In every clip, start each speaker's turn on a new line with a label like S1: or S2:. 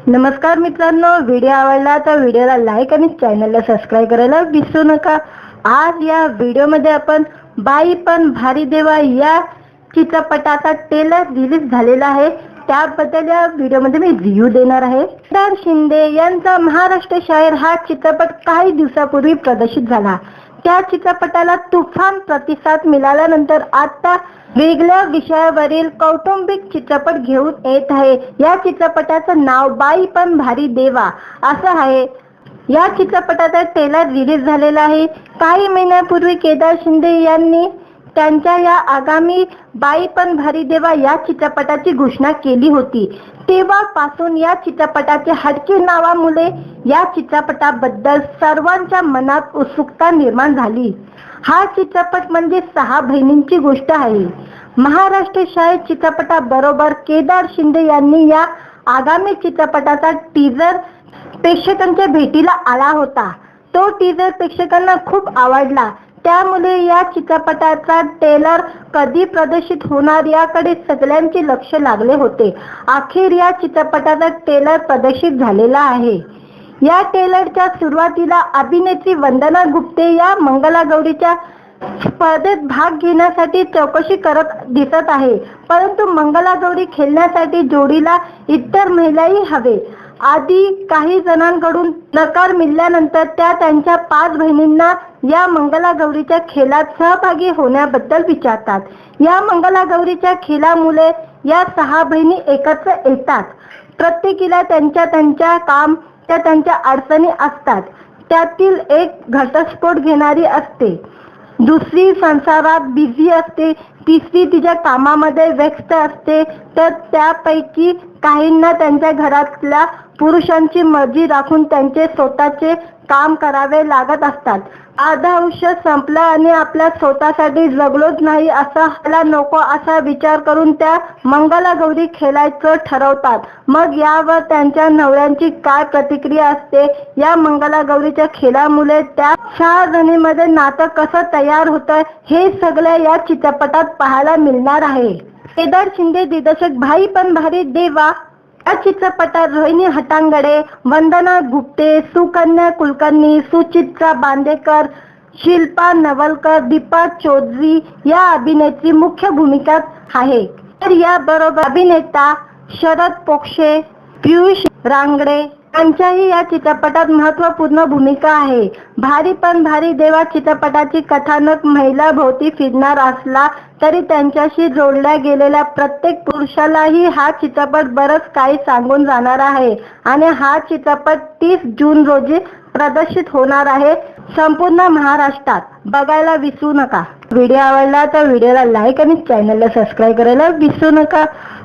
S1: नमस्कार मित्रांनो, व्हिडिओ आवडला तर व्हिडिओला लाईक आणि चॅनलला सबस्क्राईब करायला विसरू नका। आज या व्हिडिओमध्ये आपण बाई पण भारी देवा या चित्रपटाचा ट्रेलर रिलीज झालेला आहे, त्याबद्दल या व्हिडिओमध्ये मी रिव्ह्यू देणार आहे। केदार शिंदे यांचा महाराष्ट्र शायर हा चित्रपट काही दिवसापूर्वी प्रदर्शित झाला। त्या चित्रपटाला तुफान प्रतिसाद मिळाल्यानंतर आता वेगळ्या विषयावरील कौटुंबिक चित्रपट घेऊन येत आहे। या चित्रपटाचं नाव बाई पण भारी देवा असं आहे। या चित्रपटाचा ट्रेलर रिलीज झालेला आहे। काही महिन्यापूर्वी केदार शिंदे यांनी त्यांच्या या आगामी बाई पण भारी देवा या चित्रपटाची घोषणा केली होती। तेव्हापासून या चित्रपटाच्या हटके नावामुळे या चित्रपटाबद्दल सर्वांच्या मनात उत्सुकता निर्माण झाली। हा चित्रपट म्हणजे 6 बहिणींची गोष्ट आहे। महाराष्ट्र शायर चित्रपटाबरोबर केदार शिंदे यांनी या आगामी चित्रपटाचा टीजर प्रेक्षकांच्या भेटीला आला होता। तो टीजर प्रेक्षकांना खूप आवडला, त्यामुळे या चित्रपटाचा ट्रेलर कधी प्रदर्शित होणार याकडे सगळ्यांचे लक्ष लागले होते। अखेर या चित्रपटाचा ट्रेलर प्रदर्शित झालेला आहे। या ट्रेलरच्या सुरुवातीला अभिनेत्री वंदना गुप्ते या मंगलागौरीच्या स्पर्धेत भाग घेण्यासाठी चौकशी करत दिसत आहे, परंतु मंगलागौरी खेळण्यासाठी जोडीला इतर महिलाही हवे। आधी काही जणांकडून नकार मिळाल्यानंतर त्या त्यांच्या 5 बहिणींना या मंगलागौरीच्या खेळात सहभागी होण्याबद्दल विचारतात। या मंगलागौरीच्या खेळामुळे या 6 बहिणी एकत्र येतात। प्रत्येकीला त्यांच्या काम त्यांच्या अडचणी असतात। त्यातील एक घटस्फोट घेणारी असते, दुसरी संसारात बिझी असते, तिसरी तिच्या कामामध्ये व्यस्त असते, तर त्यापैकी काहींना त्यांच्या घरातल्या पुरुषांची मर्जी राखून त्यांचे स्वतःचे काम करावे लागत असतात। अर्ध आयुष्य संपलं आणि आपल्या स्वतःसाठी जगलोच नाही असा व्हायला नको असा विचार करून त्या मंगलागौरी खेळायचं ठरवतात। मग यावर त्यांच्या नवऱ्यांची काय प्रतिक्रिया असते, या मंगलागौरीच्या खेळामुळे त्या 6 जणींमध्ये नातं कसं तयार होतं, हे सगळं या चित्रपटात पाहायला मिळणार आहे। केदार शिंदे दिग्दर्शक बाई पण भारी देवा या चित्रपटात रोहिणी हट्टंगडी, वंदना गुप्ते, सुकन्या कुलकर्णी, सुचित्रा बांदेकर, शिल्पा नवलकर, दीपा चौधरी या अभिनेत्री मुख्य भूमिकात आहे। तर याबरोबर अभिनेता शरद पोक्षे, पियुष रांगडे यांच्याही या चित्रपटात महत्त्वपूर्ण भूमिका आहे। भारी पण भारी देवा चित्रपटाची कथानक महिलाभोवती फिरणार असला तरी त्यांच्याशी जोडल्या गेलेल्या प्रत्येक पुरुषालाही हा चित्रपट बरंच काही सांगून जाणार आहे आणि हा चित्रपट 30 जून रोजी प्रदर्शित होणार आहे संपूर्ण महाराष्ट्रात। बघायला विसरू नका। व्हिडिओ आवडला तर व्हिडिओला लाईक आणि चॅनलला सबस्क्राईब करायला विसरू नका।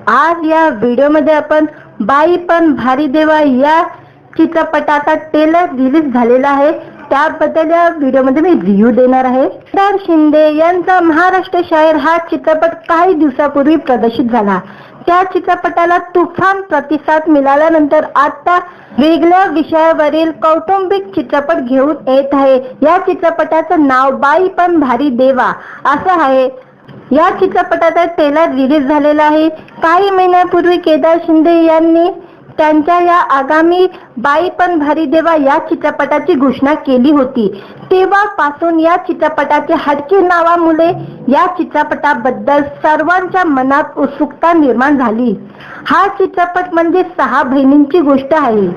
S1: आज या व्हिडिओमध्ये आपण बाई पण भारी देवा या चित्रपटाचा ट्रेलर रिलीज झालेला आहे, त्याबद्दल या व्हिडिओमध्ये मी रिव्ह्यू देणार आहे। केदार शिंदे यांचा महाराष्ट्र शायर हा चित्रपट काही दिवसापूर्वी प्रदर्शित झाला। त्या चित्रपटाला तुफान प्रतिसाद मिळाल्यानंतर आता वेगळ्या विषयावरील कौटुंबिक चित्रपट घेऊन येत आहे। या चित्रपटाचं नाव बाई पण भारी देवा असं आहे। या चित्रपटाचा ट्रेलर रिलीज झालेला आहे। काही महिन्यापूर्वी केदार शिंदे यांनी त्यांच्या या आगामी बाई पण भारी देवा या चित्रपटाची घोषणा केली होती। तेव्हापासून या चित्रपटाच्या हटके नावामुळे या चित्रपटाबद्दल सर्वांच्या मनात उत्सुकता निर्माण झाली। हा चित्रपट म्हणजे 6 बहिणींची गोष्ट आहे।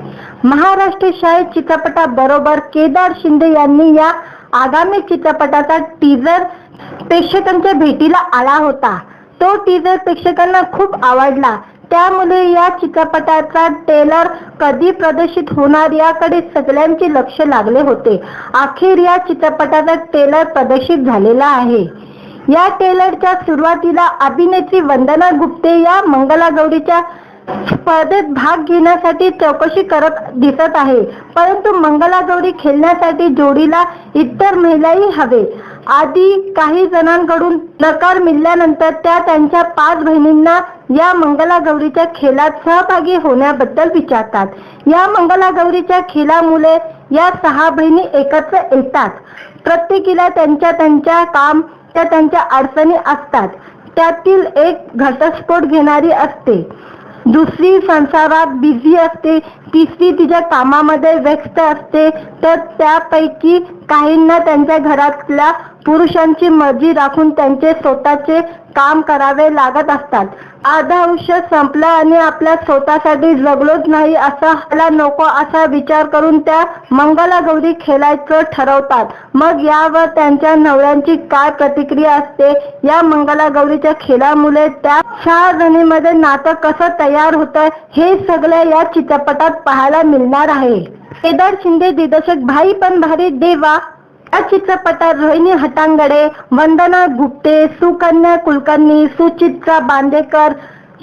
S1: महाराष्ट्र शायर चित्रपटाबरोबर केदार शिंदे यांनी या आगामी चित्रपटाचा टीजर प्रेक्षकांच्या भेटीला आला होता। तो टीजर प्रेक्षकांना खूप आवडला, त्यामुळे या चित्रपटाचा ट्रेलर कधी प्रदर्शित होणार याकडे सगळ्यांचे लक्ष लागले होते। अखेर या चित्रपटाचा ट्रेलर प्रदर्शित झालेला आहे। या ट्रेलरच्या सुरुवातीला अभिनेत्री वंदना गुप्ते या मंगलागौरीच्या स्पर्धेत भाग घेण्यासाठी चौकशी करत दिसत आहे, परंतु मंगलागौरी खेळण्यासाठी जोडीला इतर महिलाही हवे। आधी काही जणांकडून नकार मिळाल्यानंतर त्या त्यांच्या 5 बहिणींना या मंगलागौरीच्या खेळात सहभागी होण्याबद्दल विचारतात। या मंगलागौरीच्या खेळामुळे या 6 बहिणी एकत्र येतात। प्रत्येकीला त्यांच्या काम त्यांच्या अडचणी असतात। त्यातील एक घटस्फोट घेणारी असते, दुसरी संसारात बिझी असते, तिसरी तिच्या कामामध्ये व्यस्त असते. तर त्यापैकी काहींना त्यांच्या घरातल्या पुरुषांची मर्जी राखून त्यांचे स्वतःचे काम करावे लागत असतात. अर्ध आयुष्य संपलं आणि आपल्या स्वतःसाठी जगलोच नाही असं व्हायला नको असा विचार करून त्या मंगलागौरी खेळायचं ठरवतात. मग यावर त्यांच्या नवऱ्यांची काय प्रतिक्रिया असते? या मंगलागौरीच्या खेळामुळे त्या 6 जणींमध्ये नातं कसं तयार होतं हे सगळं या चित्रपटात पाहायला मिळणार आहे. केदार शिंदे दिग्दर्शक भाई पण भारी देवा या चित्रपटात रोहिणी हट्टंगडी, वंदना गुप्ते, सुकन्या कुलकर्णी, सुचित्रा बांदेकर,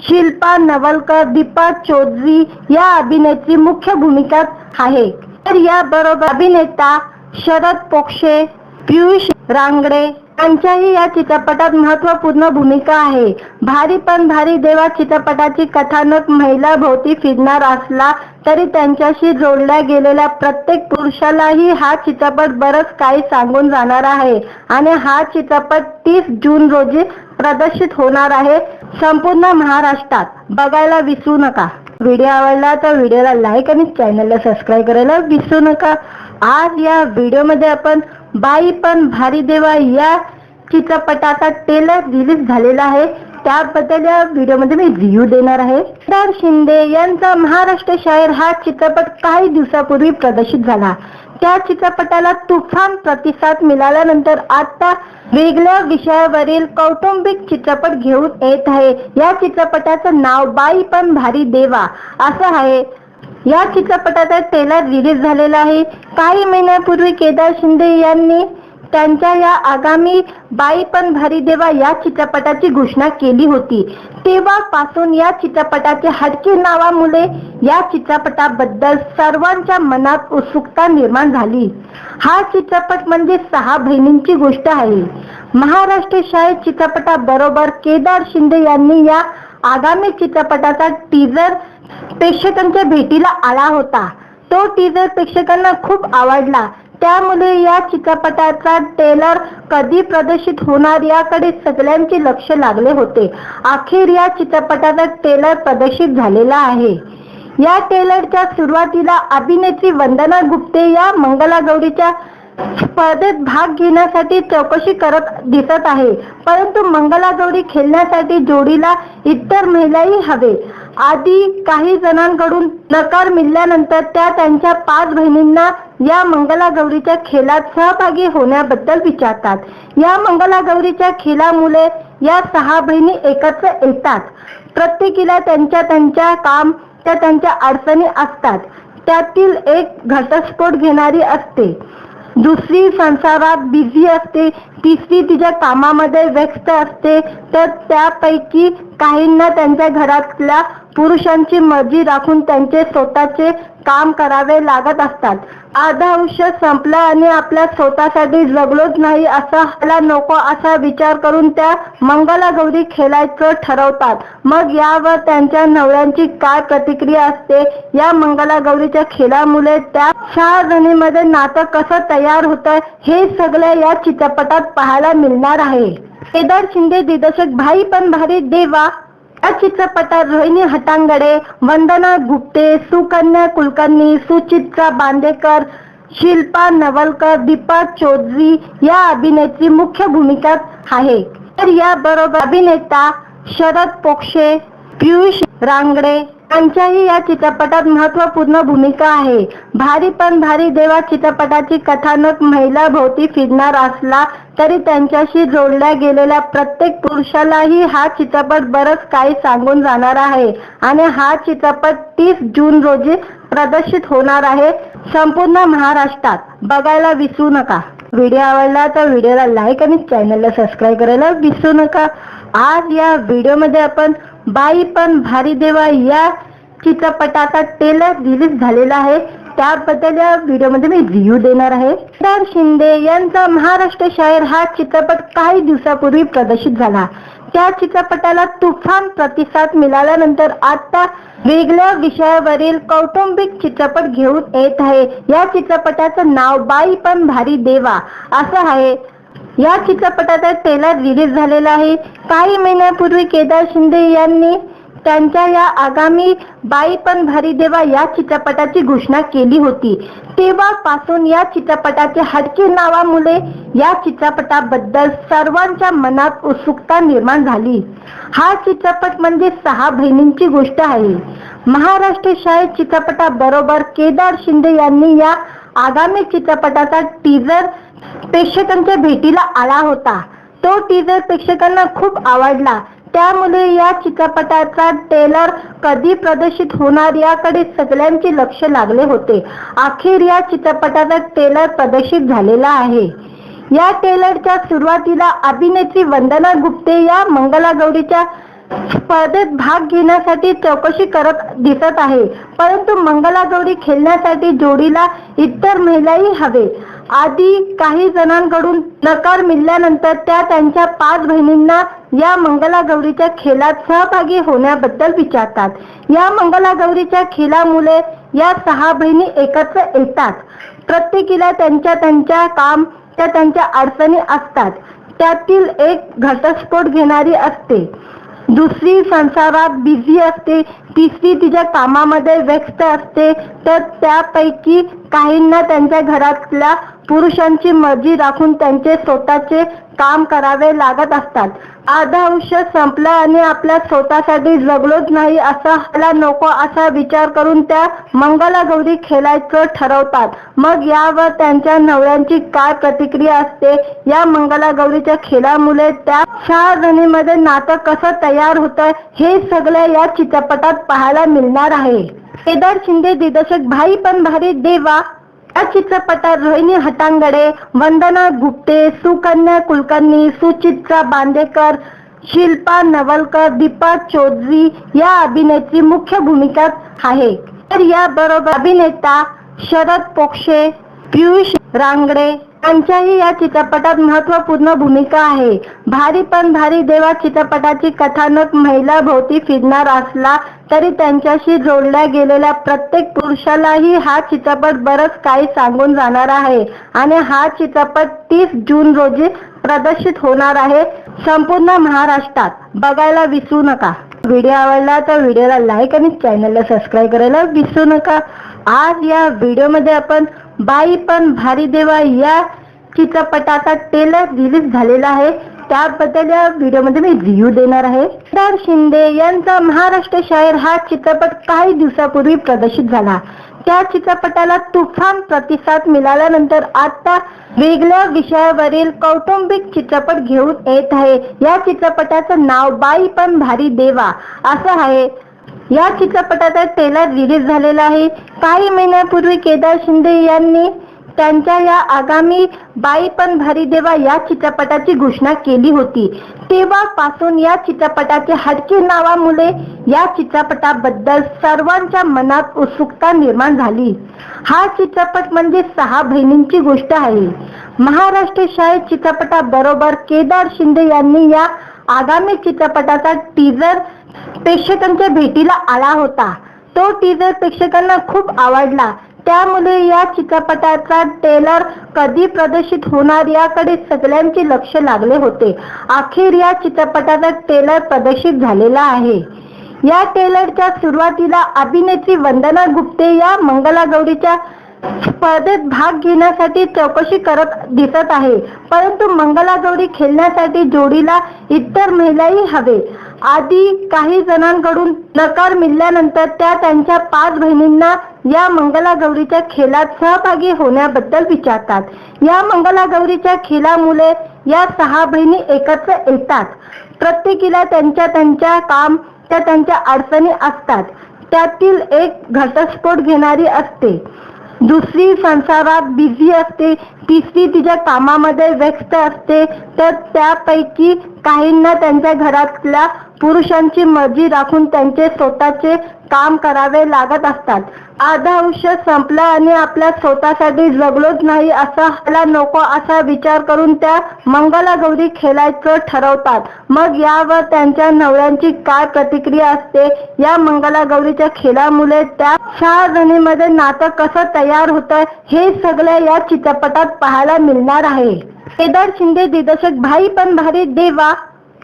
S1: शिल्पा नवलकर, दीपा चौधरी या अभिनेत्री मुख्य भूमिकात आहे. तर याबरोबर अभिनेता शरद पोक्षे, पियुष रांगडे यांच्याही या चित्रपटात महत्त्वपूर्ण भूमिका आहे. भारी पण भारी देवा चित्रपटाची कथानक महिला भोवती फिरणार असला तरी त्यांच्याशी जोडल्या गेलेल्या प्रत्येक पुरुषालाही हा चित्रपट बरंच काही सांगून जाणार आहे. आणि हा चित्रपट 30 जून रोजी प्रदर्शित होणार आहे संपूर्ण महाराष्ट्रात. बघायला विसरू नका. व्हिडिओ आवडला तर व्हिडिओला लाईक आणि चॅनलला सबस्क्राईब करायला विसरू नका. आज या व्हिडिओमध्ये आपण बाई पण भारी देवा या चित्रपटाचा ट्रेलर रिलीज झालेला आहे, त्याबद्दल या व्हिडिओमध्ये मी रिव्ह्यू देणार आहे. केदार शिंदे यांचा महाराष्ट्र शाहीर हा चित्रपट काही दिवसापूर्वी प्रदर्शित झाला. त्या चित्रपटाला तुफान प्रतिसाद मिळाल्यानंतर आता वेगळ्या विषयावरील कौटुंबिक चित्रपट घेऊन येत आहे. या चित्रपटाचं नाव बाई पण भारी देवा असं आहे. या चित्रपटाचा ट्रेलर रिलीज झालेला आहे. काही महिन्यापूर्वी केदार शिंदे यांनी त्यांच्या या आगामी बाई पण भारी देवा या चित्रपटाची घोषणा केली होती. तेव्हापासून या चित्रपटाच्या हटके नावामुळे या चित्रपटाबद्दल सर्वांच्या मनात उत्सुकता निर्माण झाली. हा चित्रपट म्हणजे 6 बहिणींची गोष्ट आहे. महाराष्ट्र शाहीर चित्रपटाबरोबर केदार शिंदे यांनी या आगामी चित्रपटाचा टीजर प्रेक्षकांच्या भेटीला आला होता. तो टीजर प्रेक्षकांना खूप आवडला. त्यामुळे या चित्रपटाचा ट्रेलर कधी प्रदर्शित होणार याकडे सगळ्यांचे लक्ष लागले होते. अखेर या चित्रपटाचा ट्रेलर प्रदर्शित झालेला आहे. या ट्रेलरच्या सुरुवातीला अभिनेत्री वंदना गुप्ते या मंगलागौरीच्या स्पर्धेत भाग घेण्यासाठी चौकशी करत दिसत आहे. परंतु मंगलागौरी खेळण्यासाठी जोडीला इतर महिलाही हवे. आधी काही जणांकडून नकार मिळाल्यानंतर त्या त्यांच्या 5 बहिणींना या मंगलागौरीच्या खेळात सहभागी होण्याबद्दल विचारतात. या मंगलागौरीच्या खेळामुळे या 6 बहिणी एकत्र येतात. प्रत्येकीला त्यांच्या काम त्यांच्या अडचणी असतात. त्यातील एक घटस्फोट घेणारी असते, दुसरी संसारात बिझी असते, तिसरी तिच्या कामामध्ये व्यस्त असते. तर त्यापैकी काहींना त्यांच्या घरातल्या पुरुषांची मर्जी राखून त्यांचे स्वतःचे काम करावे लागत असतात. अर्ध आयुष्य संपलं आणि आपल्या स्वतःसाठी जगलोच नाही असं व्हायला नको असा विचार करून त्या मंगलागौरी खेळायचं ठरवतात. मग यावर त्यांच्या नवऱ्यांची काय प्रतिक्रिया असते? या मंगलागौरीच्या खेळामुळे त्या 6 जणींमध्ये नातं कसं तयार होतं हे सगळं या चित्रपटात पाहायला मिळणार आहे. केदार शिंदे दिग्दर्शक भाई पण भारी देवा या चित्रपटात रोहिणी हट्टंगडी, वंदना गुप्ते, सुकन्या कुलकर्णी, सुचित्रा बांदेकर, शिल्पा नवलकर, दीपा चौधरी या अभिनेत्री मुख्य भूमिकात आहे. तर याबरोबर अभिनेता शरद पोक्षे, पियुष रांगडे यांच्याही या चित्रपटात महत्त्वपूर्ण भूमिका आहे. भारी पण भारी देवा चित्रपटाची कथानक महिला भोवती फिरणार असला तरी त्यांच्याशी जोडल्या गेलेल्या प्रत्येक पुरुषालाही हा चित्रपट बरंच काही सांगून जाणार आहे. आणि हा चित्रपट 30 जून रोजी प्रदर्शित होणार आहे संपूर्ण महाराष्ट्रात. बघायला विसरू नका. व्हिडिओ आवडला तर व्हिडिओला लाईक आणि चॅनलला सबस्क्राईब करायला विसरू नका. आज या व्हिडिओमध्ये आपण बाई पण भारी देवा या चित्रपटाचा ट्रेलर रिलीज झालेला आहे, त्याबद्दल या व्हिडिओमध्ये मी रिव्ह्यू देणार आहे. केदार शिंदे यांचा महाराष्ट्र शाहीर हा चित्रपट काही दिवसापूर्वी प्रदर्शित झाला. त्या चित्रपटाला तुफान प्रतिसाद मिळाल्यानंतर आता वेगळ्या विषयावरील कौटुंबिक चित्रपट घेऊन येत आहे. या चित्रपटाचं नाव बाई पण भारी देवा असं आहे. या चित्रपटाचा ट्रेलर रिलीज झालेला आहे. काही महिन्यापूर्वी केदार शिंदे यांनी त्यांच्या या आगामी बाई पण भारी देवा या चित्रपटाची घोषणा केली होती. तेव्हापासून या चित्रपटाच्या हटके नावामुळे या चित्रपटाबद्दल सर्वांच्या मनात उत्सुकता निर्माण झाली. हा चित्रपट म्हणजे 6 बहिणींची गोष्ट आहे. महाराष्ट्र शाळेत चित्रपटाबरोबर केदार शिंदे यांनी या आगामी चित्रपटाचा टीजर प्रेक्षकांच्या भेटीला आला होता. तो टीजर प्रेक्षकांना खूप आवडला. त्यामुळे या चित्रपटाचा ट्रेलर कधी प्रदर्शित होणार याकडे सगळ्यांचे लक्ष लागले होते. अखेर या चित्रपटाचा ट्रेलर प्रदर्शित झालेला आहे. या ट्रेलरच्या सुरुवातीला अभिनेत्री वंदना गुप्ते या मंगलागौरीच्या स्पर्धेत भाग घेण्यासाठी चौकशी करत दिसत आहे. परंतु मंगलागौरी खेळण्यासाठी जोडीला इतर महिलाही हवे. आधी काही जणांकडून नकार मिळाल्यानंतर त्या त्यांच्या 5 बहिणींना या मंगलागौरीच्या खेळात सहभागी होण्याबद्दल विचारतात. या मंगलागौरीच्या खेळामुळे या 6 बहिणी एकत्र येतात. प्रत्येकीला त्यांच्या काम त्यांच्या अडचणी असतात. त्यातील एक घटस्फोट घेणारी असते, दुसरी संसारात बिझी असते, तिसरी तिच्या कामामध्ये व्यस्त असते. तर त्यापैकी काहींना त्यांच्या घरातल्या पुरुषांची मर्जी राखून त्यांचे स्वतःचे काम करावे लागत असतात. अर्ध आयुष्य संपलं आणि आपल्या स्वतःसाठी जगलोच नाही असा व्हायला नको असा विचार करून त्या मंगलागौरी खेळायचं ठरवतात. मग यावर त्यांच्या नवऱ्यांची काय प्रतिक्रिया असते, या मंगलागौरीच्या खेळामुळे त्या 6 जणींमध्ये नातं कसं तयार होतं, हे सगळं या चित्रपटात पाहायला मिळणार आहे. केदार शिंदे दिग्दर्शक भाई पण भारी देवा या चित्रपटात रोहिणी हट्टंगडी, वंदना गुप्ते, सुकन्या कुलकर्णी, सुचित्रा बांदेकर, शिल्पा नवलकर, दीपा चौधरी या अभिनेत्री मुख्य भूमिकात आहे. तर याबरोबर अभिनेता शरद पोक्षे, पियुष रांगडे यांच्याही या चित्रपटात महत्त्वपूर्ण भूमिका आहे. भारी पण भारी देवा चित्रपटाची कथानक महिलाभोवती फिरणार असला तरी त्यांच्याशी जोडल्या गेलेल्या प्रत्येक पुरुषालाही हा चित्रपट बरंच काही सांगून जाणार आहे. आणि हा चित्रपट 30 जून रोजी प्रदर्शित होणार आहे संपूर्ण महाराष्ट्रात. बघायला विसरू नका. व्हिडिओ आवडला तर व्हिडिओला लाईक आणि चॅनलला सबस्क्राईब करायला विसरू नका. आज या व्हिडिओमध्ये आपण बाई पण भारी देवा या चित्रपटाचा ट्रेलर रिलीज झालेला आहे. त्याबद्दल या व्हिडिओमध्ये मी रिव्ह्यू देणार आहे. केदार शिंदे यांचा महाराष्ट्र शायर हा चित्रपट काही दिवसापूर्वी प्रदर्शित झाला. त्या चित्रपटाला तुफान प्रतिसाद मिळाल्यानंतर आता वेगळ्या विषयावरील कौटुंबिक चित्रपट घेऊन येत आहे. या चित्रपटाचं नाव बाई पण भारी देवा असं आहे. या चित्रपटाचा ट्रेलर रिलीज झालेला आहे. काही महिन्यापूर्वी केदार शिंदे यांनी त्यांच्या या आगामी बाई पण भारी देवा या चित्रपटाची घोषणा केली होती. तेव्हापासून या चित्रपटाच्या हटके नावामुळे या चित्रपटाबद्दल सर्वांच्या मनात उत्सुकता निर्माण झाली. हा चित्रपट म्हणजे 6 बहिणींची गोष्ट आहे. महाराष्ट्र शाळेत चित्रपटाबरोबर केदार शिंदे यांनी या आगामी चित्रपटाचा टीजर प्रेक्षकांच्या भेटीला आला होता. तो टीजर प्रेक्षकांना खूप आवडला. त्यामुळे या चित्रपटाचा ट्रेलर कधी प्रदर्शित होणार याकडे सगळ्यांचे लक्ष लागले होते. अखेर या चित्रपटाचा ट्रेलर प्रदर्शित झालेला आहे. या ट्रेलरच्या सुरुवातीला अभिनेत्री वंदना गुप्ते या मंगलागौरीच्या स्पर्धेत भाग घेण्यासाठी चौकशी करत दिसत आहे. परंतु मंगलागौरी खेळण्यासाठी जोडीला इतर महिलाही हवे. आधी काही जणांकडून नकार मिळाल्यानंतर त्या त्यांच्या 5 बहिणींना या मंगलागौरीच्या खेळात सहभागी होण्याबद्दल विचारतात. या मंगलागौरीच्या खेळामुळे या 6 बहिणी एकत्र येतात. प्रत्येकीला त्यांच्या काम त्यांच्या अडचणी असतात. त्यातील एक घटस्फोट घेणारी असते, दुसरी संसारात बिझी असते, तिसरी तिच्या कामामध्ये व्यस्त असते. तर त्यापैकी काहींना त्यांच्या घरातल्या पुरुषांची मर्जी राखून त्यांचे स्वतःचे काम करावे लागत असतात. अर्ध आयुष्य संपलं आणि आपल्या स्वतःसाठी जगलोच नाही असं व्हायला नको असा विचार करून त्या मंगलागौरी खेळायचं ठरवतात. मग यावर त्यांच्या नवऱ्यांची काय प्रतिक्रिया असते, या मंगलागौरीच्या खेळामुळे त्या 6 जणींमध्ये नातं कसं तयार होतं, हे सगळं या चित्रपटात पाहायला मिळणार आहे. केदार शिंदे दिग्दर्शक भाई पण भारी देवा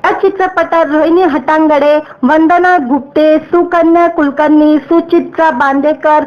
S1: या चित्रपटात रोहिणी हट्टंगडी, वंदना गुप्ते, सुकन्या कुलकर्णी, सुचित्रा बांदेकर,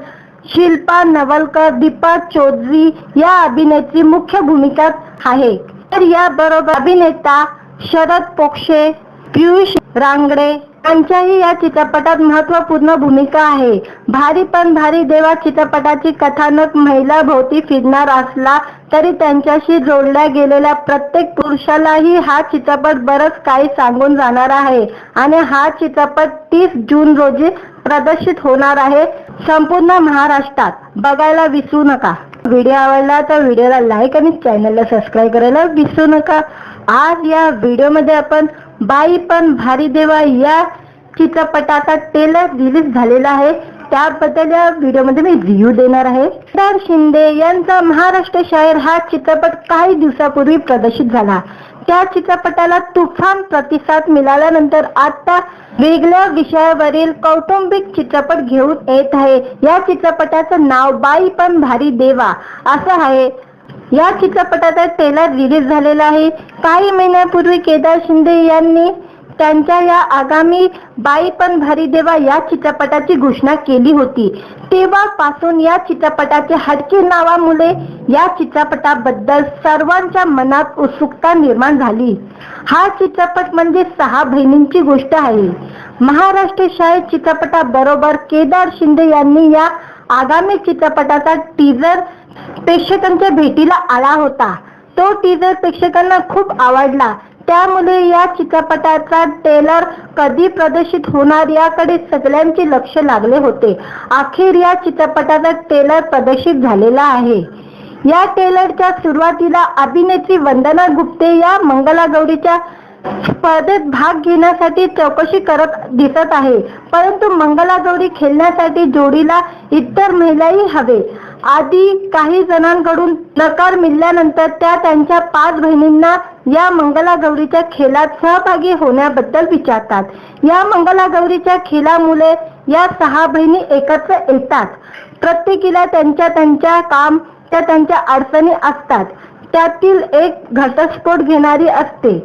S1: शिल्पा नवलकर, दीपा चौधरी या अभिनेत्री मुख्य भूमिकात आहे. तर याबरोबर अभिनेता शरद पोंक्षे, पियुष रांगडे यांच्याही या चित्रपटात महत्त्वपूर्ण भूमिका आहे. भारी पण भारी देवा चित्रपटाची कथानक महिलाभोवती फिरणार असला तरी त्यांच्याशी जोडल्या गेलेल्या प्रत्येक पुरुषालाही हा चित्रपट बरंच काही सांगून जाणार आहे. आणि हा चित्रपट 30 जून रोजी प्रदर्शित होणार आहे संपूर्ण महाराष्ट्रात. बघायला विसरू नका. व्हिडिओ आवडला तर व्हिडिओला लाईक आणि चॅनलला सबस्क्राईब करायला विसरू नका. आज या व्हिडिओमध्ये आपण बाई पण भारी देवा या चित्रपटाचा ट्रेलर रिलीज झालेला आहे. त्याबद्दल या व्हिडिओमध्ये मी रिव्ह्यू देणार आहे. केदार शिंदे यांचा महाराष्ट्र शाहीर हा चित्रपट काही दिवसापूर्वी प्रदर्शित झाला. त्या चित्रपटाला तुफान प्रतिसाद मिळाल्यानंतर आता वेगळ्या विषयावरील कौटुंबिक चित्रपट घेऊन येत आहे. या चित्रपटाचं नाव बाई पण भारी देवा असं आहे. या चित्रपटाचा ट्रेलर रिलीज झालेला आहे. काही महिन्यापूर्वी केदार शिंदे यांनी त्यांच्या या आगामी बाई पण भारी देवा या चित्रपटाची घोषणा केली होती. तेव्हापासून या चित्रपटाचे हटके नावामुळे या चित्रपटाबद्दल सर्वांच्या मनात उत्सुकता निर्माण झाली. हा चित्रपट म्हणजे 6 बहिणींची गोष्ट आहे. महाराष्ट्र शाहीर चित्रपटाबरोबर केदार शिंदे यांनी या आगामी चित्रपटाचा टीजर प्रेक्षकांच्या भेटीला आला होता. तो टीजर प्रेक्षकांना खूप आवडला. त्यामुळे या चित्रपटाचा ट्रेलर कधी प्रदर्शित होणार याकडे सगळ्यांचे लक्ष लागले होते. अखेर या चित्रपटाचा ट्रेलर प्रदर्शित झालेला आहे. या ट्रेलरच्या सुरुवातीला अभिनेत्री वंदना गुप्ते या मंगलागौरीच्या स्पर्धेत भाग घेण्यासाठी चौकशी करत दिसत आहे. परंतु मंगलागौरी खेळण्यासाठी जोडीला इतर महिलाही हवे. आधी काही जणांकडून नकार मिळाल्यानंतर त्या त्यांच्या 5 बहिणींना या मंगलागौरीच्या खेळात सहभागी होण्याबद्दल विचारतात. या मंगलागौरीच्या खेळामुळे या 6 बहिणी एकत्र येतात. प्रत्येकीला त्यांच्या काम त्यांच्या अडचणी असतात. त्यातील एक घटस्फोट घेणारी असते,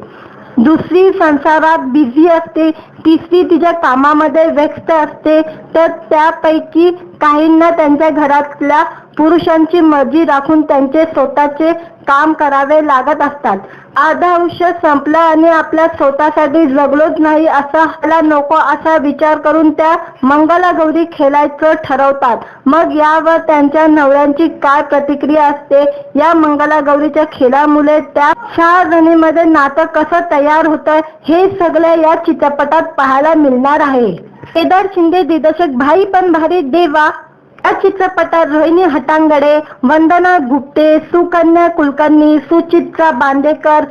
S1: दुसरी संसारात बिझी असते, तिसरी तिच्या कामामध्ये व्यस्त असते. तर त्यापैकी काहींना त्यांच्या घरातल्या पुरुषांची मर्जी राखून त्यांचे स्वतःचे काम करावे लागत असतात. अर्ध आयुष्य संपलं आणि आपल्या स्वतःसाठी जगलोच नाही असा व्हायला नको असा विचार करून त्या मंगलागौरी खेळायचं ठरवतात. मग यावर त्यांच्या नवऱ्यांची काय प्रतिक्रिया असते, या मंगलागौरीच्या खेळामुळे त्या 6 जणींमध्ये नातं कसं तयार होतं हे सगळं या चित्रपटात पाहायला मिळणार आहे. केदार शिंदे दिग्दर्शक बाई पण भारी देवा या चित्रपटात रोहिणी हट्टंगडी, वंदना गुप्ते, सुकन्या कुलकर्णी, सुचित्रा बांदेकर,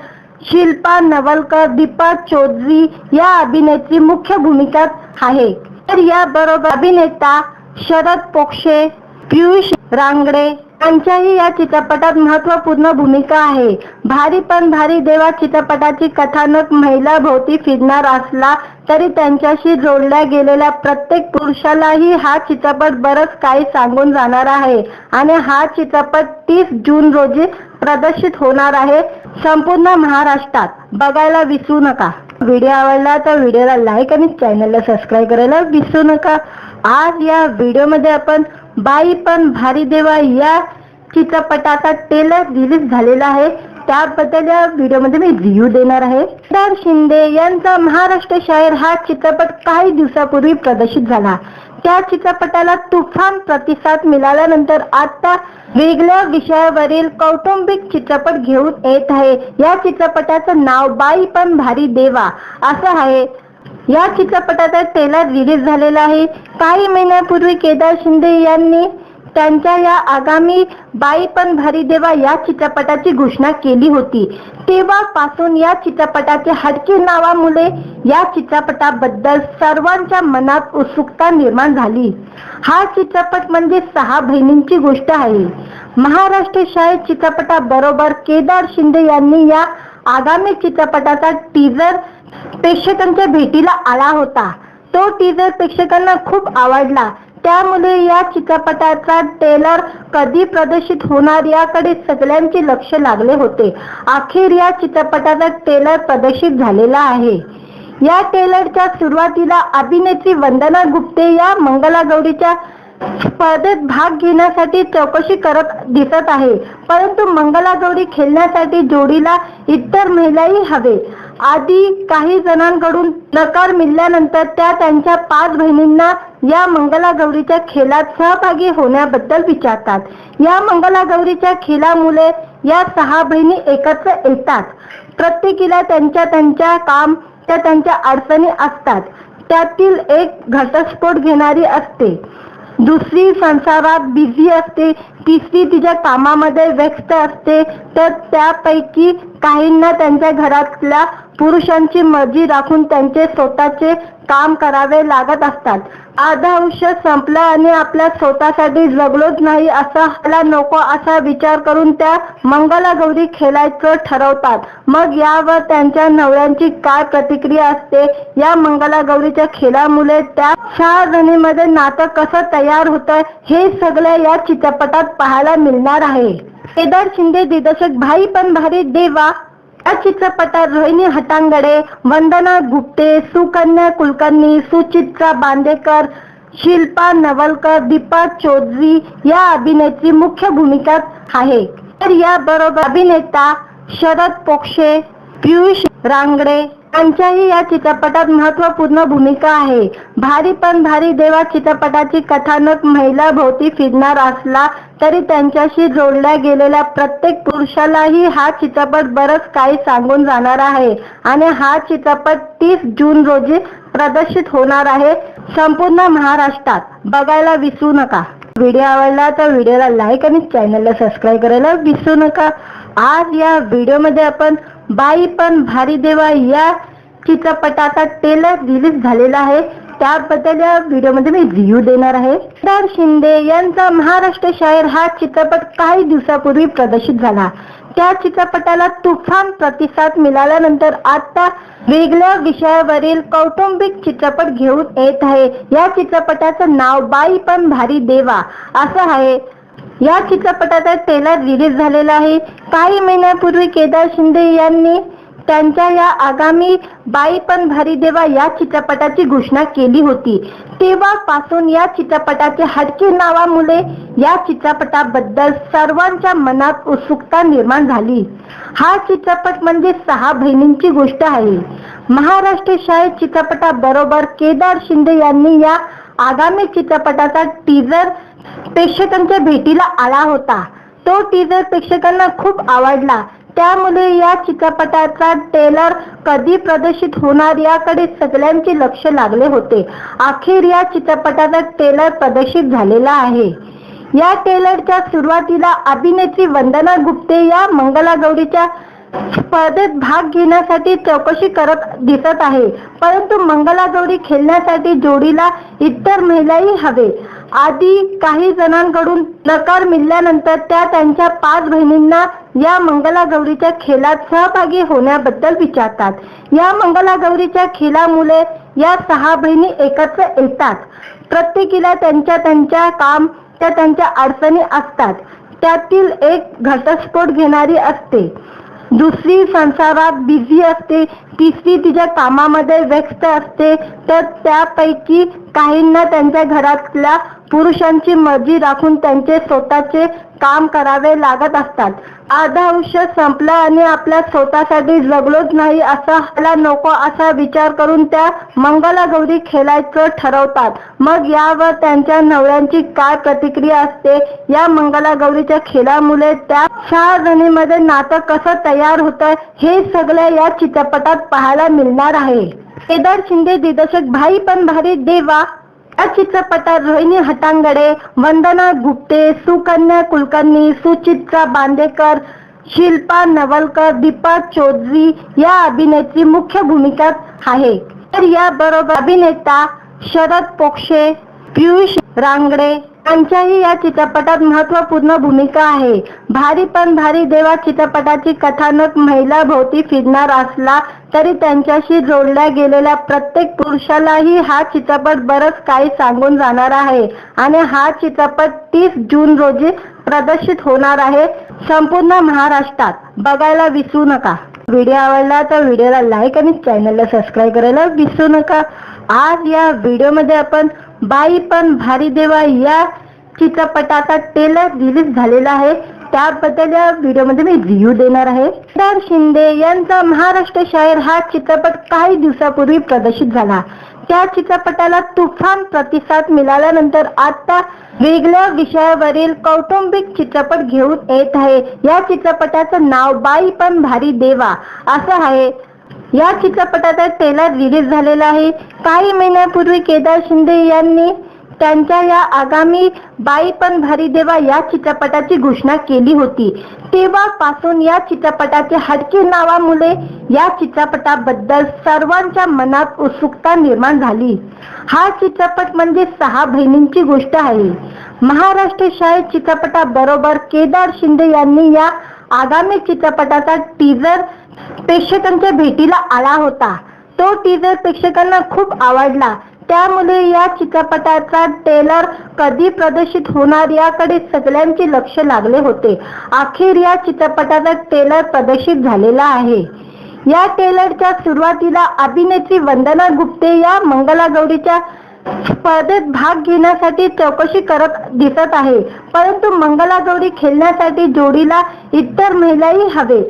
S1: शिल्पा नवलकर, दीपा चौधरी या अभिनेत्री मुख्य भूमिकात आहे. तर याबरोबर अभिनेता शरद पोंक्षे, पियुष रांगडे यांच्याही या चित्रपटात महत्त्वपूर्ण भूमिका आहे. भारी पण भारी देवा चित्रपटाची कथानक महिलाभोवती फिरणार असला तरी त्यांच्याशी जोडल्या गेलेल्या प्रत्येक पुरुषालाही हा चित्रपट बरंच काही सांगून जाणार आहे. आणि हा चित्रपट 30 जून रोजी प्रदर्शित होणार आहे संपूर्ण महाराष्ट्रात. बघायला विसरू नका. व्हिडिओ आवडला तर व्हिडिओला लाईक आणि चॅनलला सबस्क्राईब करायला विसरू नका. आज या व्हिडिओमध्ये आपण बाई पण भारी देवा या चित्रपटाचा ट्रेलर रिलीज झालेला आहे. त्याबद्दल या व्हिडिओमध्ये मी रिव्ह्यू देणार आहे. केदार शिंदे यांचा महाराष्ट्र शाहीर हा चित्रपट काही दिवसापूर्वी प्रदर्शित झाला. त्या चित्रपटाला तुफान प्रतिसाद मिळाल्यानंतर आता वेगळ्या विषयावरील कौटुंबिक चित्रपट घेऊन येत आहे. या चित्रपटाचं नाव बाई पण भारी देवा असं आहे. या चित्रपटाचा ट्रेलर रिलीज झालेला आहे. काही महिन्यापूर्वी केदार शिंदे यांनी त्यांच्या या आगामी बाई पण भारी देवा या चित्रपटाची घोषणा केली होती. तेव्हापासून या चित्रपटाचे हटके नावामुळे या चित्रपटाबद्दल सर्वांच्या मनात उत्सुकता निर्माण झाली. हा चित्रपट म्हणजे 6 बहिणींची गोष्ट आहे. महाराष्ट्र शाहीर चित्रपटाबरोबर केदार शिंदे यांनी या आगामी चित्रपटाचा टीजर प्रेक्षकांच्या भेटीला आला होता. तो टीजर प्रेक्षकांना खूप आवडला. त्यामुळे या चित्रपटाचा ट्रेलर कधी प्रदर्शित होणार याकडे सगळ्यांचे लक्ष लागले होते. अखेर या चित्रपटाचा ट्रेलर प्रदर्शित झालेला आहे. या ट्रेलरच्या सुरुवातीला अभिनेत्री वंदना गुप्ते या मंगलागौरीच्या स्पर्धेत भाग घेण्यासाठी चौकशी करत दिसत आहे, परंतु मंगलागौरी खेळण्यासाठी जोडीला इतर महिलाही हवे. आधी काही जणांकडून नकार मिळाल्यानंतर त्या त्यांच्या 5 बहिणींना या मंगलागौरीच्या खेळात सहभागी होण्याबद्दल विचारतात. या मंगलागौरीच्या खेळामुळे या 6 बहिणी एकत्र येतात. प्रत्येकीला त्यांच्या काम त्यांच्या अडचणी असतात. त्यातील एक घटस्फोट घेणारी असते, दुसरी संसारात बिझी असते, तिसरी तिच्या कामामध्ये व्यस्त असते, तर त्यापैकी काहींना त्यांच्या घरातल्या पुरुषांची मर्जी राखून त्यांचे स्वतःचे काम करावे लागत असतात. अर्ध आयुष्य संपलं आणि आपल्या स्वतःसाठी जगलोच नाही असा मला नको असा विचार करून त्या मंगलागौरी खेळायचं ठरवतात. मग यावर त्यांच्या नवऱ्यांची काय प्रतिक्रिया असते? या मंगलागौरीच्या खेळामुळे त्या 6 जणींमध्ये नातं कसं तयार होतं हे सगळं या चित्रपटात पाहायला मिळणार आहे. केदार शिंदे दिग्दर्शक भाई पण भारी देवा या चित्रपटात रोहिणी हट्टंगडी, वंदना गुप्ते, सुकन्या कुलकर्णी, सुचित्रा बांदेकर, शिल्पा नवलकर, दीपा चौधरी या अभिनेत्री मुख्य भूमिकात आहे. तर याबरोबर अभिनेता शरद पोक्षे, पियुष रांगडे यांच्याही या चित्रपटात महत्त्वपूर्ण भूमिका आहे. भारी पण भारी देवा चित्रपटाची कथानक महिला भोवती फिरणार असला तरी त्यांच्याशी जोडल्या गेलेल्या प्रत्येक पुरुषालाही हा चित्रपट बरंच काही सांगून जाणार आहे. आणि हा चित्रपट 30 जून रोजी प्रदर्शित होणार आहे संपूर्ण महाराष्ट्रात. बघायला विसरू नका. व्हिडिओ आवडला तर व्हिडिओला लाईक आणि चॅनलला सबस्क्राईब करायला विसरू नका. आज या व्हिडिओमध्ये आपण बाई पण भारी देवा या चित्रपटाचा ट्रेलर रिलीज झालेला आहे, त्याबद्दल या व्हिडिओमध्ये मी रिव्ह्यू देणार आहे. केदार शिंदे यांचा महाराष्ट्र शायर हा चित्रपट काही दिवसापूर्वी प्रदर्शित झाला. त्या चित्रपटाला तुफान प्रतिसाद मिळाल्यानंतर आता वेगळ्या विषयावरील कौटुंबिक चित्रपट घेऊन येत आहे. या चित्रपटाचं नाव बाई पण भारी देवा असं आहे. या चित्रपटाचा ट्रेलर रिलीज झालेला आहे. काही महिन्यापूर्वी केदार शिंदे यांनी त्यांच्या या आगामी बाई पण भारी देवा या चित्रपटाची घोषणा केली होती. तेव्हापासून या चित्रपटाच्या हटके नावामुळे या चित्रपटाबद्दल सर्वांच्या मनात उत्सुकता निर्माण झाली. हा चित्रपट म्हणजे 6 बहिणींची गोष्ट आहे. महाराष्ट्र शायर चित्रपटाबरोबर केदार शिंदे यांनी या आगामी चित्रपटाचा टीजर प्रेक्षकांच्या भेटीला आला होता. तो टीजर प्रेक्षकांना खूप आवडला. त्यामुळे या चित्रपटाचा ट्रेलर कधी प्रदर्शित होणार याकडे सगळ्यांचे लक्ष लागले होते. अखेर या चित्रपटाचा ट्रेलर प्रदर्शित झालेला आहे. या ट्रेलरच्या सुरुवातीला अभिनेत्री वंदना गुप्ते या मंगलागौरीच्या स्पर्धेत भाग घेण्यासाठी चौकशी करत दिसत आहे, परंतु मंगलागौरी खेळण्यासाठी जोडीला इतर महिलाही हवे. आधी काही जणांकडून नकार मिळाल्यानंतर त्या त्यांच्या 5 बहिणींना या मंगलागौरीच्या खेळात सहभागी होण्याबद्दल विचारतात. या मंगलागौरीच्या खेळामुळे या 6 बहिणी एकत्र येतात. प्रत्येकीला त्यांच्या काम त्यांच्या अडचणी असतात. त्यातील एक घटस्फोट घेणारी असते, दुसरी संसारात बिझी असते, तिसरी तिच्या कामामध्ये व्यस्त असते, तर त्यापैकी काहींना त्यांच्या घरातल्या पुरुषांची मर्जी राखून त्यांचे स्वतःचे काम करावे लागत असतात. अर्ध आयुष्य संपलं आणि आपल्या स्वतःसाठी जगलोच नाही असा मला नको असा विचार करून त्या मंगलागौरी खेळायचं ठरवतात. मग यावर त्यांच्या नवऱ्यांची काय प्रतिक्रिया असते? या मंगलागौरीच्या खेळामुळे त्या 6 जणींमध्ये नातं कसं तयार होतं हे सगळं या चित्रपटात पाहायला मिळणार आहे. केदार शिंदे दिग्दर्शक भाई पण भारी देवा या चित्रपटात रोहिणी हट्टंगडी, वंदना गुप्ते, सुकन्या कुलकर्णी, सुचित्रा बांदेकर, शिल्पा नवलकर, दीपा चौधरी या अभिनेत्री मुख्य भूमिकात आहे. तर याबरोबर अभिनेता शरद पोक्षे, पियुष रांगडे यांच्याही या चित्रपटात महत्त्वपूर्ण भूमिका आहे. भारी पण भारी देवा चित्रपटाची कथानक महिला भोवती फिरणार असला तरी त्यांच्याशी जोडल्या गेलेल्या प्रत्येक पुरुषालाही हा चित्रपट बरंच काही सांगून जाणार आहे. आणि हा चित्रपट 30 जून रोजी प्रदर्शित होणार आहे संपूर्ण महाराष्ट्रात. बघायला विसरू नका. व्हिडिओ आवडला तर व्हिडिओला लाईक आणि चॅनलला सबस्क्राईब करायला विसरू नका। आज या व्हिडिओमध्ये आपण बाई पण भारी देवा या चित्रपटाचा ट्रेलर रिलीज झालेला आहे, त्याबद्दल या व्हिडिओमध्ये मी रिव्ह्यू देणार आहे। केदार शिंदे यांचा महाराष्ट्र शाहीर हा चित्रपट काही दिवसापूर्वी प्रदर्शित झाला। त्या चित्रपटाला तुफान प्रतिसाद मिळाल्यानंतर आता वेगळ्या विषयावरील कौटुंबिक चित्रपट घेऊन येत आहे। या चित्रपटाचं नाव बाई पण भारी देवा असं आहे। या चित्रपटाचा ट्रेलर रिलीज झालेला आहे। काही महिन्यापूर्वी केदार शिंदे यांनी त्यांच्या या आगामी बाई पण भारी देवा या चित्रपटाची घोषणा केली होती। तेव्हापासून या चित्रपटाच्या हटके नावामुळे या चित्रपटाबद्दल सर्वांच्या मनात उत्सुकता निर्माण झाली। हा चित्रपट म्हणजे 6 बहिणींची गोष्ट आहे। महाराष्ट्र शाहीर चित्रपटाबरोबर केदार शिंदे यांनी या आगामी चित्रपटाचा टीजर प्रेक्षकांच्या भेटीला आला होता। तो टीजर प्रेक्षकांना खूप आवडला, त्यामुळे या चित्रपटाचा ट्रेलर कधी प्रदर्शित होणार याकडे सगळ्यांचे लक्ष लागले होते। अखेर या चित्रपटाचा ट्रेलर प्रदर्शित झालेला आहे। या ट्रेलरच्या सुरुवातीला अभिनेत्री वंदना गुप्ते या मंगलागौरीच्या स्पर्धेत भाग घेण्यासाठी चौकशी करत दिसत आहे, परंतु मंगलागौरी खेळण्यासाठी जोडीला इतर महिलाही हवे।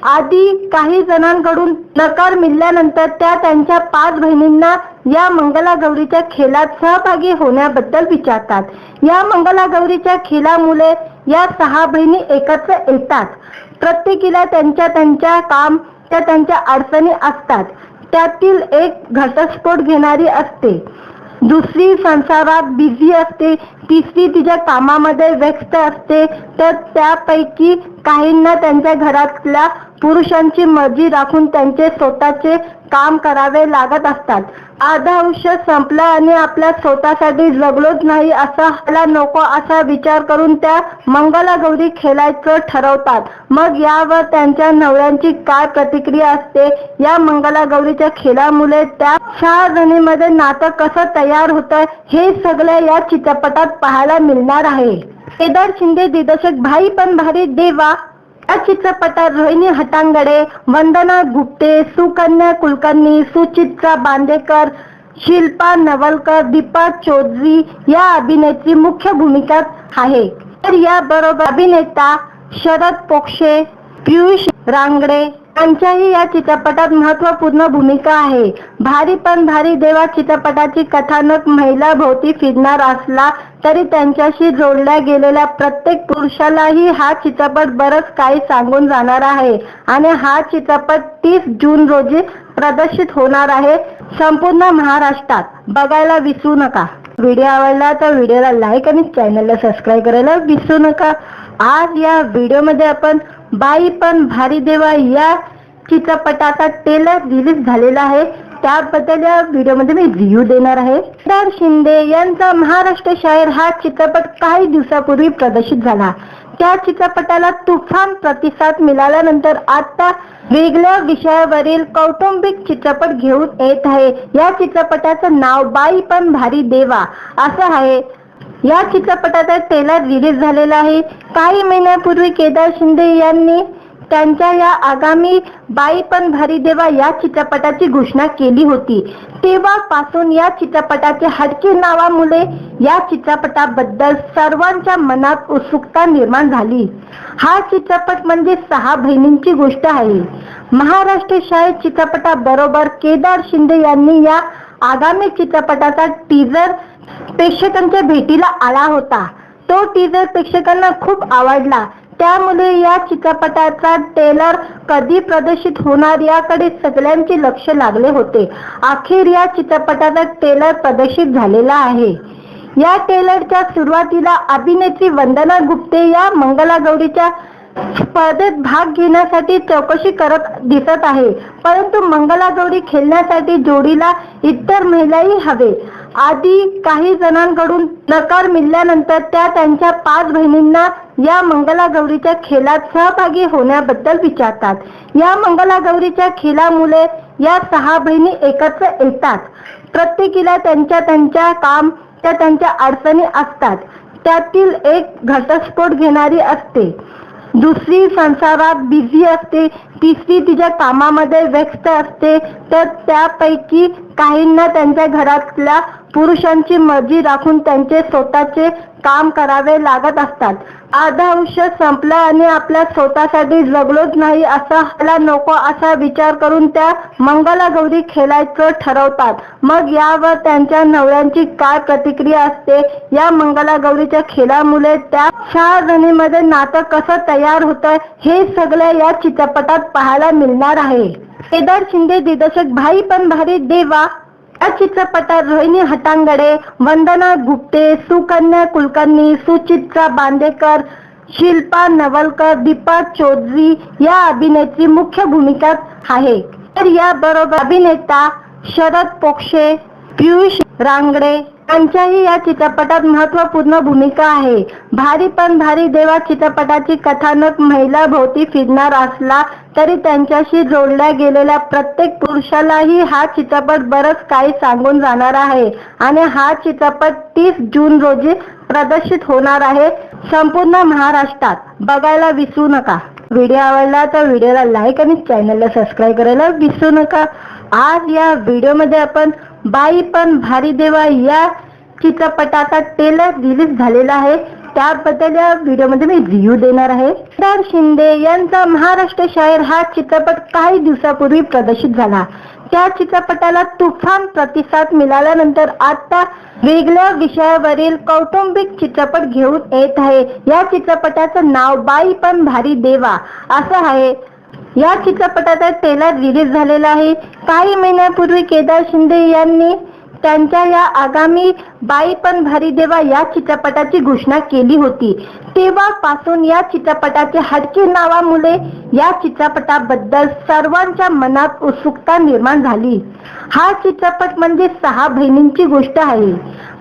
S1: आधी काही जणांकडून नकार मिळाल्यानंतर त्या त्यांच्या 5 बहिणींना या मंगलागौरीच्या खेळात सहभागी होण्याबद्दल विचारतात। या मंगलागौरीच्या खेळामुळे या 6 बहिणी एकत्र येतात। प्रत्येकीला त्यांच्या काम त्यांच्या अडचणी असतात। त्यातील एक घटस्फोट घेणारी असते, दुसरी संसारात बिझी असते, तिसरी तिच्या कामामध्ये व्यस्त असते, तर त्यापैकी काहींना त्यांच्या घरातल्या पुरुषांची मर्जी राखून त्यांचे स्वतःचे काम करावे लागत असतात। अर्धा आयुष्य संपलं आणि आपल्या स्वतःसाठी जगलोच नाही असा व्हायला नको असा विचार करून त्या मंगलागौरी खेळायचं ठरवतात। मग यावर त्यांच्या नवऱ्यांची काय प्रतिक्रिया असते, या मंगलागौरीच्या खेळामुळे त्या 6 जणींमध्ये नातं कसं तयार होतं, हे सगळं या चित्रपटात पाहायला मिळणार आहे। केदार शिंदे दिग्दर्शक बाई पण भारी देवा या चित्रपटात रोहिणी हट्टंगडी, वंदना गुप्ते, सुकन्या कुलकर्णी, सुचित्रा बांदेकर, शिल्पा नवलकर, दीपा चौधरी या अभिनेत्री मुख्य भूमिकात आहे। तर याबरोबर अभिनेता शरद पोक्षे, पियुष रांगडे यांच्याही या चित्रपटात महत्त्वपूर्ण भूमिका आहे। भारी पण भारी देवा चित्रपटाची कथानक महिला भोवती फिरणार असला तरी त्यांच्याशी जोडल्या गेलेल्या प्रत्येक पुरुषालाही हा चित्रपट बरंच काही सांगून जाणार आहे आणि हा चित्रपट 30 जून रोजी प्रदर्शित होणार आहे संपूर्ण महाराष्ट्रात। बघायला विसरू नका। व्हिडिओ आवडला तर व्हिडिओला लाईक आणि चॅनलला सबस्क्राईब करायला विसरू नका। आज या व्हिडिओमध्ये आपण बाई पण भारी देवा या चित्रपटाचा ट्रेलर रिलीज झालेला आहे, त्याबद्दल या व्हिडिओमध्ये मी रिव्ह्यू देणार आहे। केदार शिंदे यांचा महाराष्ट्र शाहीर हा चित्रपट काही दिवसापूर्वी प्रदर्शित झाला। त्या चित्रपटाला तुफान प्रतिसाद मिळाल्यानंतर आता वेगळ्या विषयावरील कौटुंबिक चित्रपट घेऊन येत आहे। या चित्रपटाचं नाव बाई पण भारी देवा असं आहे। या चित्रपटाचा ट्रेलर रिलीज झालेला आहे। काही महिन्यापूर्वी केदार शिंदे यांनी त्यांच्या या आगामी बाई पण भारी देवा या चित्रपटाची घोषणा केली होती। तेव्हापासून या चित्रपटाच्या हटके नावामुळे या चित्रपटाबद्दल सर्वांच्या मनात उत्सुकता निर्माण झाली। हा चित्रपट म्हणजे 6 बहिणींची गोष्ट आहे। महाराष्ट्र शाहीर चित्रपटाबरोबर केदार शिंदे यांनी या आगामी चित्रपटाचा टीजर प्रेक्षकांच्या भेटीला आला होता। तो टीजर प्रेक्षकांना खूप आवडला, त्यामुळे या चित्रपटाचा ट्रेलर कधी प्रदर्शित होणार याकडे सगळ्यांचे लक्ष लागले होते। अखेर या चित्रपटाचा ट्रेलर प्रदर्शित झालेला आहे। या ट्रेलरच्या सुरुवातीला अभिनेत्री वंदना गुप्ते या मंगलागौरीच्या स्पर्धेत भाग घेण्यासाठी चौकशी करत दिसत आहे, परंतु मंगलागौरी खेळण्यासाठी जोडीला इतर महिलाही हवे। आधी काही जणांकडून नकार मिळाल्यानंतर त्या त्यांच्या 5 बहिणींना या मंगलागौरीच्या खेळात सहभागी होण्याबद्दल विचारतात। या मंगलागौरीच्या खेळामुळे या 6 बहिणी एकत्र येतात। प्रत्येकीला त्यांच्या काम त्यांच्या अडचणी असतात। त्यातील एक घटस्फोट घेणारी असते, दुसरी संसारात बिझी असते, तिसरी तिच्या कामामध्ये व्यस्त असते, तर त्यापैकी काहींना त्यांच्या घरातल्या पुरुषांची मर्जी राखून त्यांचे स्वतःचे काम करावे लागत असतात. अर्ध आयुष्य संपलं आणि आपल्या स्वतःसाठी जगलोच नाही असा व्हायला नको असा विचार करून त्या मंगलागौरी खेळायचं ठरवतात. मग यावर त्यांच्या नवऱ्यांची काय प्रतिक्रिया असते? या मंगलागौरीच्या खेळामुळे त्या 4 जणींमध्ये नातं कसं तयार होतं हे सगळं या चित्रपटात पाहायला मिळणार आहे. केदार शिंदे दिग्दर्शक भाई पण भारी देवा या चित्रपटात रोहिणी हट्टंगडी, वंदना गुप्ते, सुकन्या कुलकर्णी, सुचित्रा बांदेकर, शिल्पा नवलकर, दीपा चौधरी या अभिनेत्री मुख्य भूमिकात आहे. तर याबरोबर अभिनेता शरद पोक्षे, पियुष रांगडे यांच्याही या चित्रपटात महत्त्वपूर्ण भूमिका आहे. भारी पण भारी देवा चित्रपटाची कथानक महिला भोवती फिरणार असला तरी त्यांच्याशी जोडल्या गेलेल्या प्रत्येक पुरुषालाही हा चित्रपट बरंच काही सांगून जाणार आहे. आणि हा चित्रपट 30 जून रोजी प्रदर्शित होणार आहे संपूर्ण महाराष्ट्रात. बघायला विसरू नका. व्हिडिओ आवडला तर व्हिडिओला लाईक आणि चॅनलला सबस्क्राईब करायला विसरू नका. आज या व्हिडिओमध्ये आपण बाई पण भारी देवा या चित्रपटाचा ट्रेलर रिलीज झालेला आहे, त्याबद्दल या व्हिडिओमध्ये मी रिव्ह्यू देणार आहे. केदार शिंदे यांचा महाराष्ट्र शाहीर हा चित्रपट काही दिवसापूर्वी प्रदर्शित झाला. त्या चित्रपटाला तुफान प्रतिसाद मिळाल्यानंतर आता वेगळ्या विषयावरील कौटुंबिक चित्रपट घेऊन येत आहे. या चित्रपटाचं नाव बाई पण भारी देवा असं आहे. या चित्रपटाचा ट्रेलर रिलीज झालेला आहे. काही महिन्यापूर्वी केदार शिंदे यांनी त्यांच्या या आगामी बाई पण भारी देवा या चित्रपटाची घोषणा केली होती. तेव्हापासून या चित्रपटाच्या हटके नावामुळे या चित्रपटाबद्दल सर्वांच्या मनात उत्सुकता निर्माण झाली. हा चित्रपट म्हणजे 6 बहिणींची गोष्ट आहे.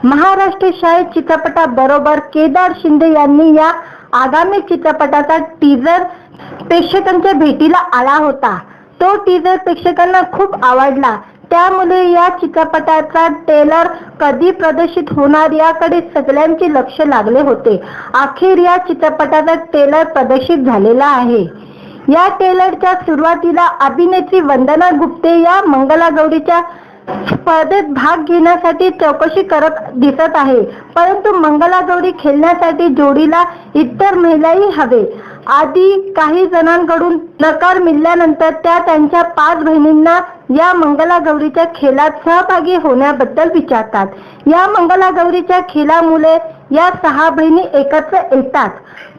S1: महाराष्ट्र शाहीर चित्रपटाबरोबर केदार शिंदे यांनी या आगामी चित्रपटाचा टीजर प्रेक्षकांच्या भेटीला आला होता. तो टीजर प्रेक्षकांना खूप आवडला. त्यामुळे या चित्रपटाचा ट्रेलर कधी प्रदर्शित होणार याकडे सगळ्यांचे लक्ष लागले होते. अखेर या चित्रपटाचा ट्रेलर प्रदर्शित झालेला आहे. या ट्रेलरच्या सुरुवातीला अभिनेत्री वंदना गुप्ते या मंगलागौरीच्या स्पर्धेत भाग घेण्यासाठी चौकशी करत दिसत आहे. परंतु मंगलागौरी खेळण्यासाठी जोडीला इतर महिलाही हवे. आधी काही जणांकडून नकार मिळाल्यानंतर त्या त्यांच्या 5 बहिणींना या मंगलागौरीच्या खेळात सहभागी होण्याबद्दल विचारतात. या मंगलागौरीच्या खेळामुळे या 6 बहिणी एकत्र येतात.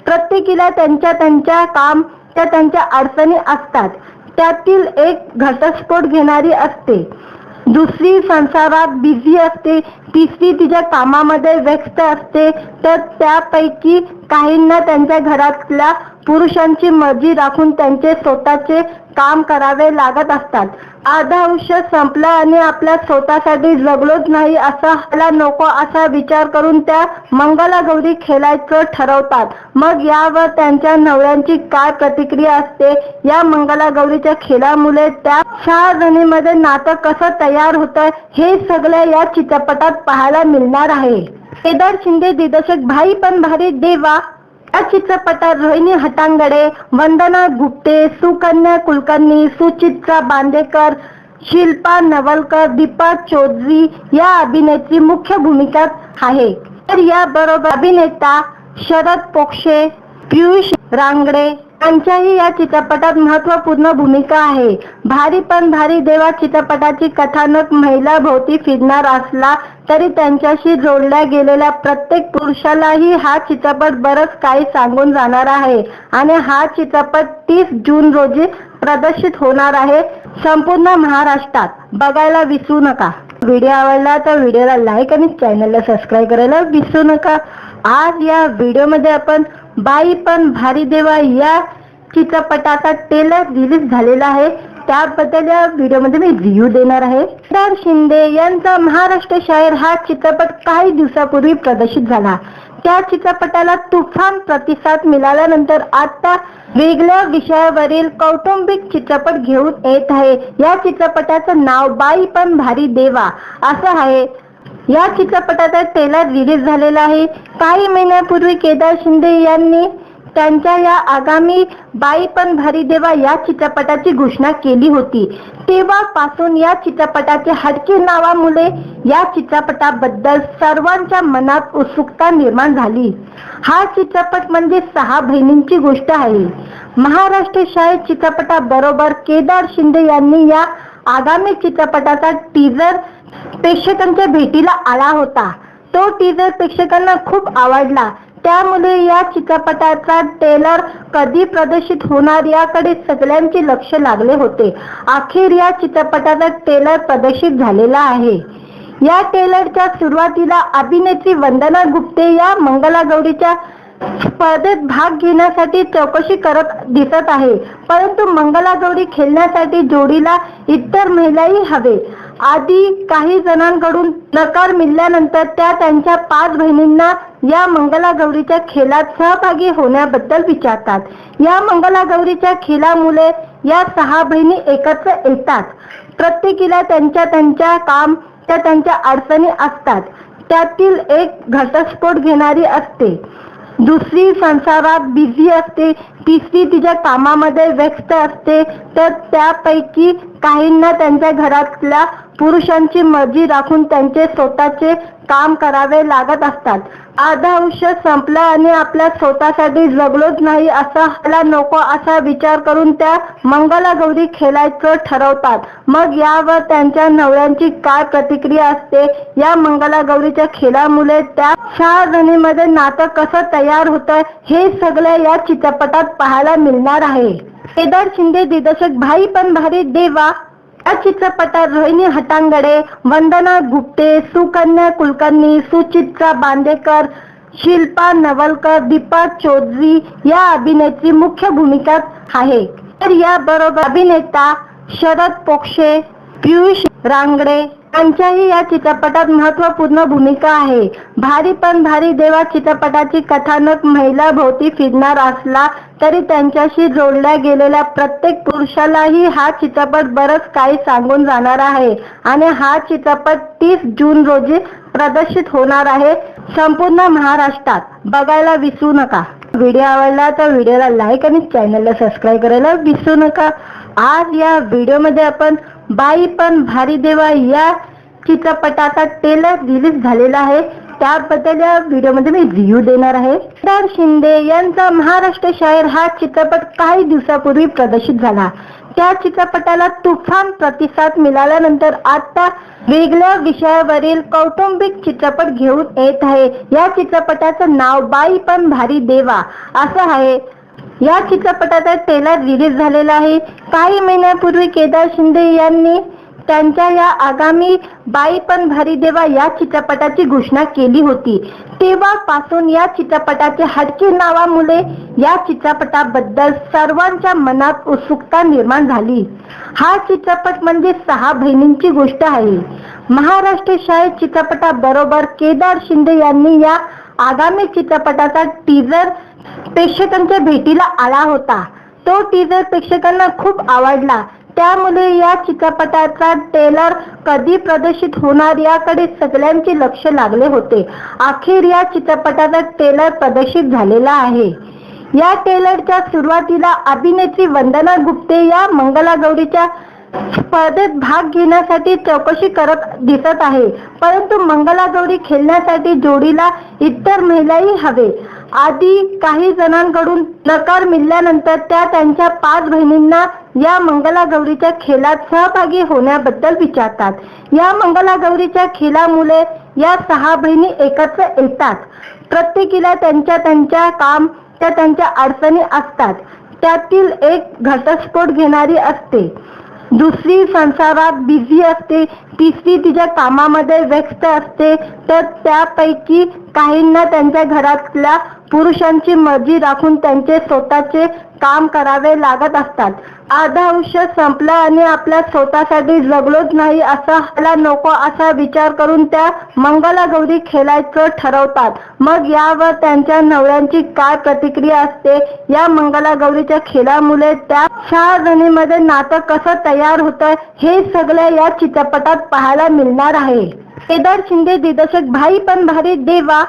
S1: प्रत्येकीला त्यांच्या काम त्यांच्या अडचणी असतात. त्यातील एक घटस्फोट घेणारी असते, दुसरी संसारात बिझी असते, तिसरी तिच्या कामामध्ये व्यस्त असते, तर त्यापैकी काहींना त्यांच्या घरातल्या पुरुषांची मर्जी राखून त्यांचे स्वतःचे काम करावे लागत असतात. अर्ध आयुष्य संपलं आणि आपल्या स्वतःसाठी जगलोच नाही असा व्हायला नको असा विचार करून त्या मंगलागौरी खेळायचं ठरवतात. मग यावर त्यांच्या नवऱ्यांची काय प्रतिक्रिया असते? या मंगलागौरीच्या खेळामुळे त्या 4 जणींमध्ये नातं कसं तयार होतं हे सगळं या चित्रपटात पाहायला मिळणार आहे. केदार शिंदे दिग्दर्शक भाई पण भारी देवा या चित्रपटात रोहिणी हट्टंगडी, वंदना गुप्ते, सुकन्या कुलकर्णी, सुचित्रा बांदेकर, शिल्पा नवलकर, दीपा चौधरी या अभिनेत्री मुख्य भूमिकात आहे. तर याबरोबर अभिनेता शरद पोक्षे, पियुष रांगडे यांच्याही या चित्रपटात महत्त्वपूर्ण भूमिका आहे. भारी पण भारी देवा चित्रपटाची कथानक महिला भोवती फिरणार असला तरी त्यांच्याशी जोडल्या गेलेल्या प्रत्येक पुरुषालाही हा चित्रपट बरंच काही सांगून जाणार आहे. आणि हा चित्रपट 30 जून रोजी प्रदर्शित होणार आहे संपूर्ण महाराष्ट्रात. बघायला विसरू नका. व्हिडिओ आवडला तर व्हिडिओला लाईक आणि चॅनलला सबस्क्राईब करायला विसरू नका. आज या व्हिडिओमध्ये आपण बाई पण भारी देवा या चित्रपटाचा ट्रेलर रिलीज झालेला आहे, त्याबद्दल या व्हिडिओमध्ये मी रिव्ह्यू देणार आहे. केदार शिंदे यांचा महाराष्ट्र शाहीर हा चित्रपट काही दिवसापूर्वी प्रदर्शित झाला. त्या चित्रपटाला तुफान प्रतिसाद मिळाल्यानंतर आता वेगळ्या विषयावरील कौटुंबिक चित्रपट घेऊन येत आहे. या चित्रपटाचं नाव बाई पण भारी देवा असं आहे. या चित्रपटाचा ट्रेलर रिलीज झालेला आहे. काही महिन्यापूर्वी केदार शिंदे यांनी त्यांच्या या आगामी बाई पण भारी देवा या चित्रपटाची घोषणा केली होती. तेव्हापासून या चित्रपटाच्या हटके नावामुळे या चित्रपटाबद्दल सर्वांच्या मनात उत्सुकता निर्माण झाली. हा चित्रपट म्हणजे 6 बहिणींची गोष्ट आहे. महाराष्ट्र शाळेत चित्रपटाबरोबर केदार शिंदे यांनी या आगामी चित्रपटाचा टीजर प्रेक्षकांच्या भेटीला आला होता. तो टीजर प्रेक्षकांना खूप आवडला. त्यामुळे या चित्रपटाचा ट्रेलर कधी प्रदर्शित होणार याकडे सगळ्यांचे लक्ष लागले होते. अखेर या चित्रपटाचा ट्रेलर प्रदर्शित झालेला आहे. या ट्रेलरच्या सुरुवातीला अभिनेत्री वंदना गुप्ते या मंगलागौरीच्या स्पर्धेत भाग घेण्यासाठी चौकशी करत दिसत आहे. परंतु मंगलागौरी खेळण्यासाठी जोडीला इतर महिलाही हवे. आधी काही जणांकडून नकार मिळाल्यानंतर त्या त्यांच्या 5 बहिणींना या मंगलागौरीच्या खेळात सहभागी होण्याबद्दल विचारतात. या मंगलागौरीच्या खेळामुळे या 6 बहिणी एकत्र येतात. प्रत्येकीला त्यांच्या काम त्यांच्या अडचणी असतात. त्यातील एक घटस्फोट घेणारी असते, दुसरी संसारात बिझी असते, तिसरी तिच्या कामामध्ये व्यस्त असते, तर त्यापैकी काहींना त्यांच्या घरातल्या पुरुषांची मर्जी राखून त्यांचे स्वतःचे काम करावे लागत असतात. अर्ध आयुष्य संपलं आणि आपल्या स्वतःसाठी जगलोच नाही असा व्हायला नको असा विचार करून त्या मंगलागौरी खेळायचं ठरवतात. मग यावर त्यांच्या नवऱ्यांची काय प्रतिक्रिया असते, या मंगलागौरीच्या खेळामुळे त्या 6 जणींमध्ये नातं कसं तयार होतं, हे सगळं या चित्रपटात पाहायला मिळणार आहे. केदार शिंदे दिग्दर्शक भाई पण भारी देवा या चित्रपटात रोहिणी हट्टंगडी, वंदना गुप्ते, सुकन्या कुलकर्णी, सुचित्रा बांदेकर, शिल्पा नवलकर, दीपा चौधरी या अभिनेत्री मुख्य भूमिकात आहे. तर याबरोबर अभिनेता शरद पोक्षे, पियुष रांगडे यांच्याही या चित्रपटात महत्त्वपूर्ण भूमिका आहे. भारी पण भारी देवा चित्रपटाची कथानक महिलाभोवती फिरणार असला तरी त्यांच्याशी जोडल्या गेलेल्या प्रत्येक पुरुषालाही हा चित्रपट बरंच काही सांगून जाणार आहे. आणि हा चित्रपट 30 जून रोजी प्रदर्शित होणार आहे संपूर्ण महाराष्ट्रात. बघायला विसरू नका. व्हिडिओ आवडला तर व्हिडिओला लाईक आणि चॅनलला सबस्क्राईब करायला विसरू नका. आज या व्हिडिओमध्ये आपण बाई पण भारी देवा या चित्रपटाचा ट्रेलर रिलीज झालेला आहे. त्याबद्दल या व्हिडिओमध्ये मी रिव्ह्यू देणार आहे. केदार शिंदे यांचा महाराष्ट्र शायर हा चित्रपट काही दिवसापूर्वी प्रदर्शित झाला. त्या चित्रपटाला तुफान प्रतिसाद मिळाल्यानंतर आता वेगळ्या विषयावरील कौटुंबिक चित्रपट घेऊन येत आहे. या चित्रपटाचं नाव बाई पण भारी देवा असं आहे. या चित्रपटाचा ट्रेलर रिलीज झालेला आहे. काही महिन्यापूर्वी केदार शिंदे यांनी त्यांच्या या आगामी बाई पण भारी देवा या चित्रपटाची घोषणा केली होती. तेव्हापासून या चित्रपटाच्या हटके नावामुळे या चित्रपटाबद्दल सर्वांच्या मनात उत्सुकता निर्माण झाली. हा चित्रपट म्हणजे 6 बहिणींची गोष्ट आहे. महाराष्ट्र शाळेत चित्रपटाबरोबर केदार शिंदे यांनी या आगामी चित्रपटाचा टीजर प्रेक्षकांच्या भेटीला आला होता. तो टीजर प्रेक्षकांना खूप आवडला. त्यामुळे या चित्रपटाचा ट्रेलर कधी प्रदर्शित होणार याकडे सगळ्यांचे लक्ष लागले होते. अखेर या चित्रपटाचा ट्रेलर प्रदर्शित झालेला आहे. या ट्रेलरच्या सुरुवातीला अभिनेत्री वंदना गुप्ते या मंगलागौरीच्या स्पर्धेत भाग घेण्यासाठी चौकशी करत दिसत आहे. परंतु मंगलागौरी खेळण्यासाठी जोडीला इतर महिलाही हवे. आधी काही जणांकडून नकार मिळाल्यानंतर त्या त्यांच्या 5 बहिणींना या मंगलागौरीच्या खेळात सहभागी होण्याबद्दल विचारतात. या मंगलागौरीच्या खेळामुळे या 6 बहिणी एकत्र येतात. प्रत्येकीला त्यांच्या काम त्यांच्या अडचणी असतात. त्यातील एक घटस्फोट घेणारी असते, दुसरी संसारात बिझी असते, तिसरी तिच्या कामामध्ये व्यस्त असते, तर त्यापैकी काहींना त्यांच्या घरातल्या पुरुषांची मर्जी राखून त्यांचे स्वतःचे काम करावे लागत असतात. अर्ध आयुष्य संपलं आणि आपल्या स्वतःसाठी जगलोच नाही असा व्हायला नको असा विचार करून त्या मंगलागौरी खेळायचं ठरवतात. मग यावर त्यांच्या नवऱ्यांची काय प्रतिक्रिया असते, या मंगलागौरीच्या खेळामुळे त्या 6 जणींमध्ये नातं कसं तयार होतं, हे सगळं या चित्रपटात पाहायला मिळणार आहे. केदार शिंदे दिग्दर्शक भाई पण भारी देवा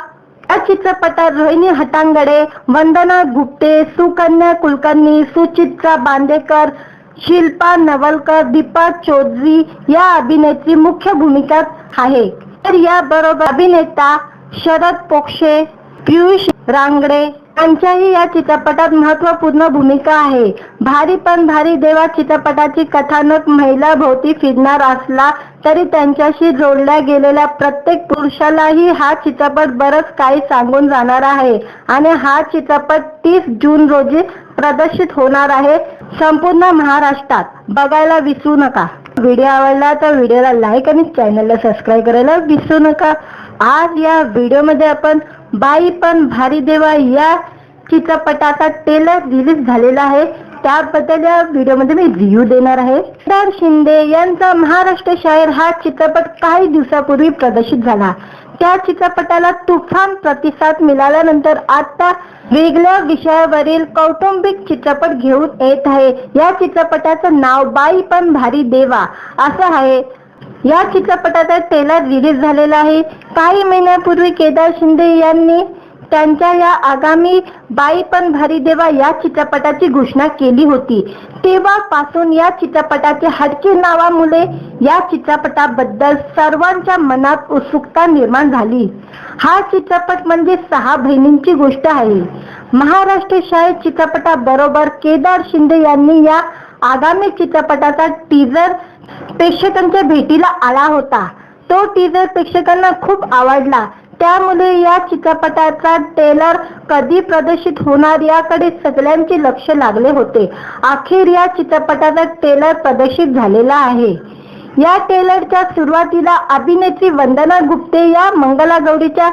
S1: या चित्रपटात रोहिणी हट्टंगडी, वंदना गुप्ते, सुकन्या कुलकर्णी, सुचित्रा बांदेकर, शिल्पा नवलकर, दीपा चौधरी या अभिनेत्री मुख्य भूमिकात आहे. तर याबरोबर अभिनेता शरद पोंक्षे, पियुष रांगडे यांच्याही या चित्रपटात महत्त्वपूर्ण भूमिका आहे. भारी पण भारी देवा चित्रपटाची कथानक महिलाभोवती फिरणार असला तरी त्यांच्याशी जोडल्या गेलेल्या प्रत्येक पुरुषालाही हा चित्रपट बरंच काही सांगून जाणार आहे. आणि हा चित्रपट 30 जून रोजी प्रदर्शित होणार आहे संपूर्ण महाराष्ट्रात. बघायला विसरू नका. व्हिडिओ आवडला तर व्हिडिओला लाईक आणि चॅनलला सबस्क्राईब करायला विसरू नका. आज या व्हिडिओमध्ये आपण बाई पण भारी देवा या चित्रपटाचा ट्रेलर रिलीज झालेला आहे. त्याबद्दल या व्हिडिओमध्ये मी रिव्ह्यू देणार आहे. केदार शिंदे यांचा महाराष्ट्र शाहीर हा चित्रपट काही दिवसापूर्वी प्रदर्शित झाला. त्या चित्रपटाला तुफान प्रतिसाद मिळाल्यानंतर आता वेगळ्या विषयावरील कौटुंबिक चित्रपट घेऊन येत आहे. या चित्रपटाचं नाव बाई पण भारी देवा असं आहे. या चित्रपटाचा ट्रेलर रिलीज झालेला आहे. काही महिन्यापूर्वी केदार शिंदे यांनी त्यांच्या या आगामी बाई पण भारी देवा या चित्रपटाची घोषणा केली होती. तेव्हापासून या चित्रपटाचे हटके नावामुळे या चित्रपटाबद्दल सर्वांच्या मनात उत्सुकता निर्माण झाली. हा चित्रपट म्हणजे 6 बहिणींची गोष्ट आहे. महाराष्ट्र शाहीर चित्रपटाबरोबर केदार शिंदे यांनी या आगामी चित्रपटाचा टीजर प्रेक्षकांच्या भेटीला आला होता. तो टीजर प्रेक्षकांना खूप आवडला. त्यामुळे या चित्रपटाचा ट्रेलर कधी प्रदर्शित होणार याकडे सगळ्यांचे लक्ष लागले होते. अखेर या चित्रपटाचा ट्रेलर प्रदर्शित झालेला आहे. या ट्रेलरच्या सुरुवातीला अभिनेत्री वंदना गुप्ते या मंगलागौरीच्या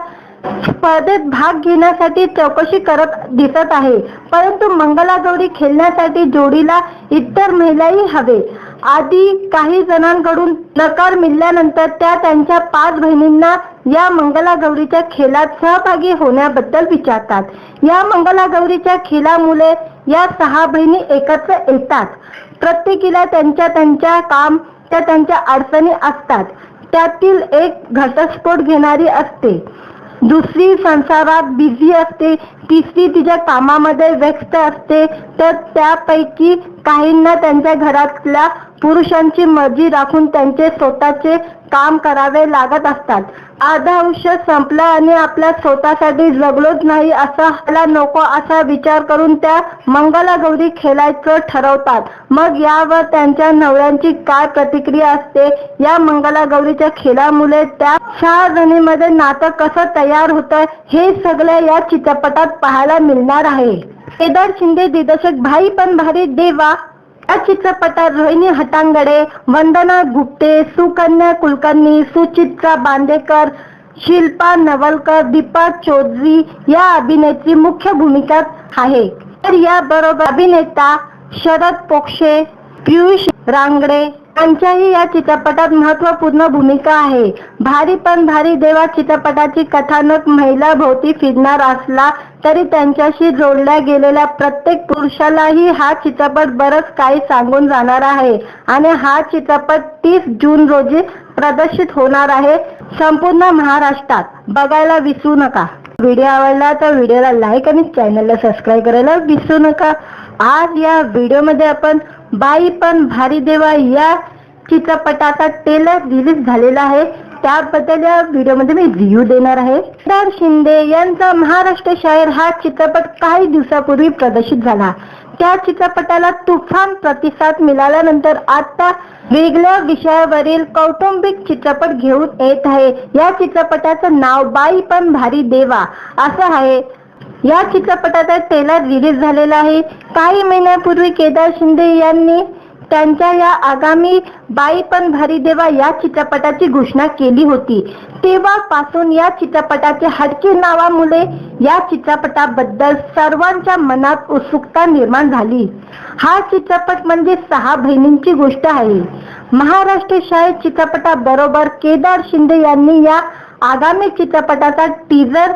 S1: स्पर्धेत भाग घेण्यासाठी चौकशी करत दिसत आहे. परंतु मंगलागौरी खेळण्यासाठी जोडीला इतर महिलाही हवे. आधी काही जणांकडून नकार मिळाल्यानंतर त्या त्यांच्या 5 बहिणींना या मंगलागौरीच्या खेळात सहभागी होण्याबद्दल विचारतात. या मंगलागौरीच्या खेळामुळे या 6 बहिणी एकत्र येतात. प्रत्येकीला त्यांच्या काम त्यांच्या अडचणी असतात. त्यातील एक घटस्फोट घेणारी असते, दुसरी संसारात बिझी असते, तिसरी तिच्या कामामध्ये व्यस्त असते. तर त्यापैकी काहींना त्यांच्या घरातल्या पुरुषांची मर्जी राखून त्यांचे स्वतःचे काम करावे लागत असतात. अर्ध आयुष्य संपलं आणि आपल्या स्वतःसाठी जगलोच नाही असा व्हायला नको असा विचार करून त्या मंगलागौरी खेळायचं ठरवतात. मग यावर त्यांच्या नवऱ्यांची काय प्रतिक्रिया असते, या मंगलागौरीच्या खेळामुळे त्या 6 जणींमध्ये नातं कसं तयार होतं हे सगळं या चित्रपटात पाहायला मिळणार आहे. केदार शिंदे दिग्दर्शक बाई पण भारी देवा या चित्रपटात रोहिणी हट्टंगडी, वंदना गुप्ते, सुकन्या कुलकर्णी, सुचित्रा बांदेकर, शिल्पा नवलकर, दीपा चौधरी या अभिनेत्री मुख्य भूमिकात आहे. तर याबरोबर अभिनेता शरद पोंक्षे, पियुष रांगडे यांच्याही या चित्रपटात महत्त्वपूर्ण भूमिका आहे. भारी पण भारी देवा चित्रपटाची कथानक महिलाभोवती फिरणार असला तरी त्यांच्याशी जोडल्या गेलेल्या प्रत्येक पुरुषालाही हा चित्रपट बरंच काही सांगून जाणार आहे. आणि हा चित्रपट 30 जून रोजी प्रदर्शित होणार आहे संपूर्ण महाराष्ट्रात. बघायला विसरू नका. व्हिडिओ आवडला तर व्हिडिओला लाईक आणि चॅनलला सबस्क्राईब करायला विसरू नका. आज या व्हिडिओमध्ये आपण बाई पण भारी देवा या चित्रपटाचा ट्रेलर रिलीज झालेला आहे. त्याबद्दल या व्हिडिओमध्ये मी रिव्ह्यू देणार आहे. केदार शिंदे यांचा महाराष्ट्र शाहीर हा चित्रपट काही दिवसापूर्वी प्रदर्शित झाला. त्या चित्रपटाला तुफान प्रतिसाद मिळाल्यानंतर आता वेगळ्या विषयावरील कौटुंबिक चित्रपट घेऊन येत आहे. या चित्रपटाचं नाव बाई पण भारी देवा असं आहे. या चित्रपटाचा ट्रेलर रिलीज झालेला आहे. काही महिन्यापूर्वी केदार शिंदे यांनी त्यांच्या या आगामी बाई पण भारी देवा या चित्रपटाची घोषणा केली होती. तेव्हापासून या चित्रपटाचे हटके नावामुळे या चित्रपटाबद्दल सर्वांच्या मनात उत्सुकता निर्माण झाली. हा चित्रपट म्हणजे 6 बहिणींची गोष्ट आहे. महाराष्ट्र शाहीर चित्रपटाबरोबर केदार शिंदे यांनी या आगामी चित्रपटाचा टीजर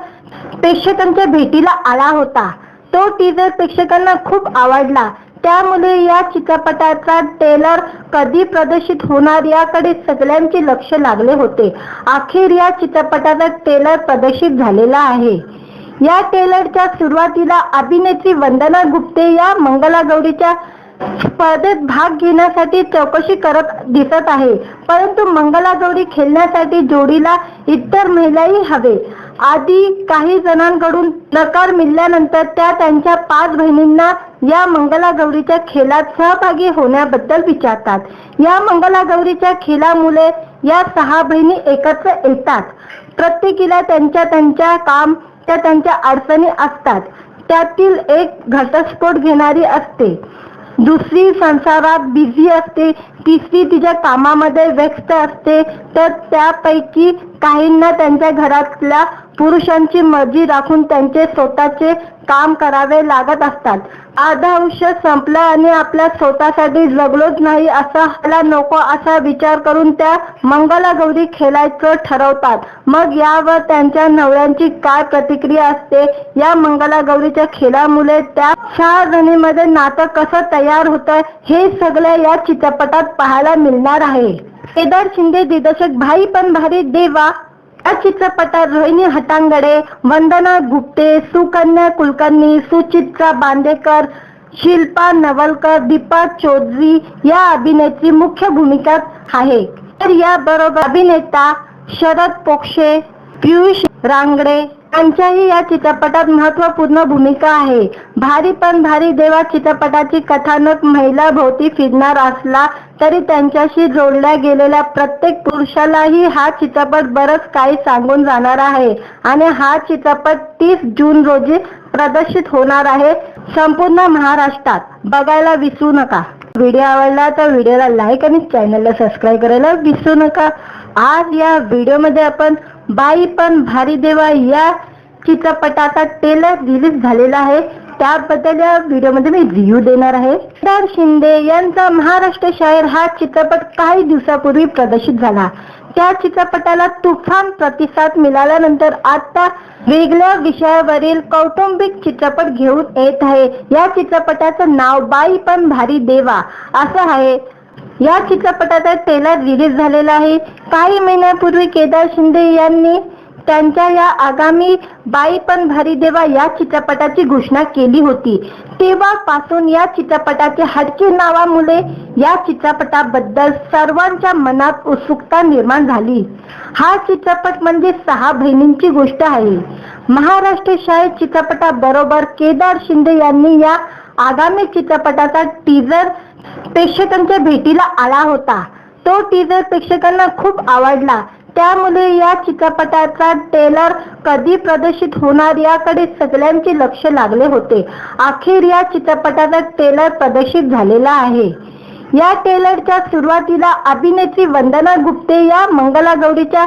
S1: प्रेक्षकांच्या भेटीला आला होता. तो टीजर प्रेक्षकांना खूप आवडला. त्यामुळे या चित्रपटाचा ट्रेलर कधी प्रदर्शित होणार याकडे सगळ्यांचे लक्ष लागले होते. अखेर या चित्रपटाचा ट्रेलर प्रदर्शित झालेला आहे. या ट्रेलरच्या सुरुवातीला अभिनेत्री वंदना गुप्ते या मंगलागौरीच्या स्पर्धेत भाग घेण्यासाठी चौकशी करत दिसत आहे. परंतु मंगलागौरी खेळण्यासाठी जोडीला इतर महिलाही हवे. आधी काही जणांकडून नकार मिळाल्यानंतर त्या त्यांच्या 5 बहिणींना या मंगलागौरीच्या खेळात सहभागी होण्याबद्दल विचारतात. या मंगलागौरीच्या खेळामुळे या 6 बहिणी एकत्र येतात. प्रत्येकीला त्यांच्या काम त्यांच्या अडचणी असतात. त्यातील एक घटस्फोट घेणारी असते, दुसरी संसारात बिझी असते, तिसरी तिच्या कामामध्ये व्यस्त असते, तर त्यापैकी काहींना त्यांच्या घरातल्या पुरुषांची मर्जी राखून त्यांचे स्वतःचे काम करावे लागत असतात. अर्ध आयुष्य संपलं आणि आपल्या स्वतःसाठी जगलोच नाही असा व्हायला नको असा विचार करून त्या मंगलागौरी खेळायचं ठरवतात. मग यावर त्यांच्या नवऱ्यांची काय प्रतिक्रिया असते? या मंगलागौरीच्या खेळामुळे त्या 6 जणींमध्ये नातं कसं तयार होतं हे सगळं या चित्रपटात पाहायला मिळणार आहे. केदार शिंदे दिग्दर्शक भाई पण भारी देवा या चित्रपटात रोहिणी हट्टंगडी, वंदना गुप्ते, सुकन्या कुलकर्णी, सुचित्रा बांदेकर, शिल्पा नवलकर, दीपा चौधरी या अभिनेत्री मुख्य भूमिकात आहे. तर याबरोबर अभिनेता शरद पोक्षे, पियुष रांगडे यांच्याही या चित्रपटात महत्त्वपूर्ण भूमिका आहे. भारी पण भारी देवा चित्रपटाची कथानक महिला भोवती फिरणार असला तरी त्यांच्याशी जोडल्या गेलेल्या प्रत्येक पुरुषालाही हा चित्रपट बरंच काही सांगून जाणार आहे. आणि हा चित्रपट 30 जून रोजी प्रदर्शित होणार आहे संपूर्ण महाराष्ट्रात. बघायला विसरू नका. व्हिडिओ आवडला तर व्हिडिओला लाईक आणि चॅनलला सबस्क्राईब करायला विसरू नका. आज या व्हिडिओमध्ये आपण बाई पण भारी देवा या चित्रपटाचा ट्रेलर रिलीज झालेला आहे, त्याबद्दल या व्हिडिओमध्ये मी रिव्ह्यू देणार आहे. केदार शिंदे यांचा महाराष्ट्र शाहीर हा चित्रपट काही दिवसापूर्वी प्रदर्शित झाला. त्या चित्रपटाला तुफान प्रतिसाद मिळाल्यानंतर आता वेगळ्या विषयावरील कौटुंबिक चित्रपट घेऊन येत आहे. या चित्रपटाचं नाव बाई पण भारी देवा असं आहे. या चित्रपटाचा ट्रेलर रिलीज झालेला आहे. काही महिन्यापूर्वी केदार शिंदे यांनी त्यांच्या या आगामी बाई पण भारी देवा या चित्रपटाची घोषणा केली होती. तेव्हापासून या चित्रपटाच्या हटके नावामुळे या चित्रपटाबद्दल सर्वांच्या मनात उत्सुकता निर्माण झाली. हा चित्रपट म्हणजे 6 बहिणींची गोष्ट आहे. महाराष्ट्र शाहीर चित्रपटाबरोबर केदार शिंदे यांनी या आगामी चित्रपटाचा टीजर प्रेक्षकांच्या भेटीला आला होता. तो टीजर प्रेक्षकांना खूप आवडला. त्यामुळे या चित्रपटाचा ट्रेलर कधी प्रदर्शित होणार याकडे सगळ्यांचे लक्ष लागले होते. अखेर या चित्रपटाचा ट्रेलर प्रदर्शित झालेला आहे. या ट्रेलरच्या सुरुवातीला अभिनेत्री वंदना गुप्ते या मंगलागौरीच्या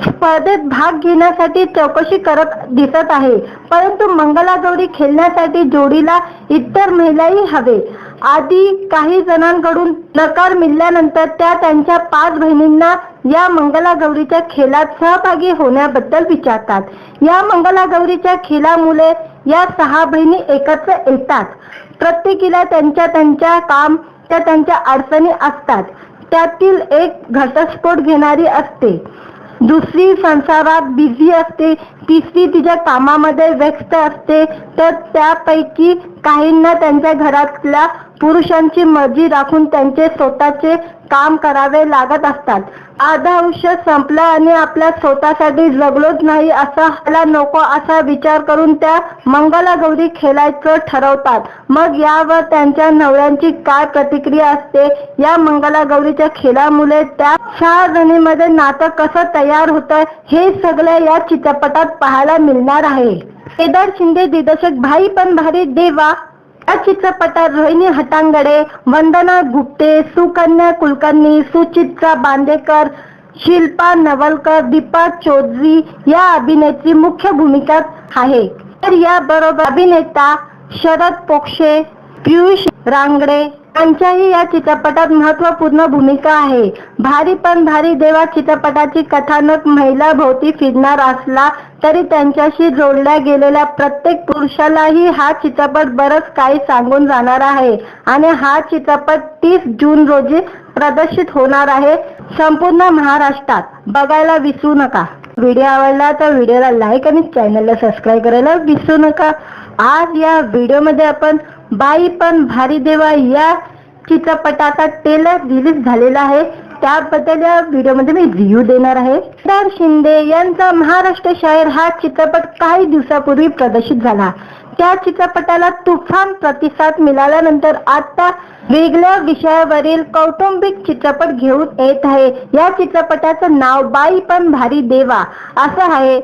S1: स्पर्धेत भाग घेण्यासाठी चौकशी करत दिसत आहे. परंतु मंगलागौरी खेळण्यासाठी जोडीला इतर महिलाही हवे. आधी काही जणांकडून नकार मिळाल्यानंतर त्या त्यांच्या 5 बहिणींना या मंगलागौरीच्या खेळात सहभागी होण्याबद्दल विचारतात. या मंगलागौरीच्या खेळामुळे या 6 बहिणी एकत्र येतात. प्रत्येकीला त्यांच्या काम त्यांच्या अडचणी असतात. त्यातील एक घटस्फोट घेणारी असते, दुसरी संसारात बिझी असते, तिसरी तिच्या कामामध्ये व्यस्त असते, तर त्यापैकी काहींना त्यांच्या घरातल्या पुरुषांची मर्जी राखून त्यांचे स्वतःचे काम करावे लागत असतात. अर्ध आयुष्य संपलं आणि आपल्या स्वतःसाठी जगलोच नाही असा व्हायला नको असा विचार करून त्या मंगलागौरी खेळायचं ठरवतात. मग यावर त्यांच्या नवऱ्यांची काय प्रतिक्रिया असते? या मंगलागौरीच्या खेळामुळे त्या 6 जणींमध्ये नातं कसं तयार होतं हे सगळं या चित्रपटात पाहायला मिळणार आहे. केदार शिंदे दिग्दर्शक भाई पण भारी देवा या चित्रपटात रोहिणी हट्टंगडी, वंदना गुप्ते, सुकन्या कुलकर्णी, सुचित्रा बांदेकर, शिल्पा नवलकर, दीपा चौधरी या अभिनेत्री मुख्य भूमिकात आहे. तर याबरोबर अभिनेता शरद पोक्षे, पियुष रांगडे त्यांच्याही या चित्रपटात महत्त्वपूर्ण भूमिका आहे. भारी पण भारी देवा चित्रपटाची कथानक महिलाभोवती फिरणार असला तरी त्यांच्याशी जोडल्या गेलेल्या प्रत्येक पुरुषालाही हा चित्रपट बरंच काही सांगून जाणार आहे. आणि हा चित्रपट 30 जून रोजी प्रदर्शित होणार आहे संपूर्ण महाराष्ट्रात. बघायला विसरू नका. व्हिडिओ आवडला तर व्हिडिओला लाईक आणि चॅनलला सबस्क्राईब करायला विसरू नका. आज या व्हिडिओमध्ये आपण बाई पण भारी देवा या चित्रपटाचा ट्रेलर रिलीज झालेला आहे. त्याबद्दल या व्हिडिओमध्ये मी रिव्ह्यू देणार आहे. केदार शिंदे यांचा महाराष्ट्र शाहीर हा चित्रपट काही दिवसापूर्वी प्रदर्शित झाला. त्या चित्रपटाला तुफान प्रतिसाद मिळाल्यानंतर आता वेगळ्या विषयावरील कौटुंबिक चित्रपट घेऊन येत आहे. या चित्रपटाचं नाव बाई पण भारी देवा असं आहे.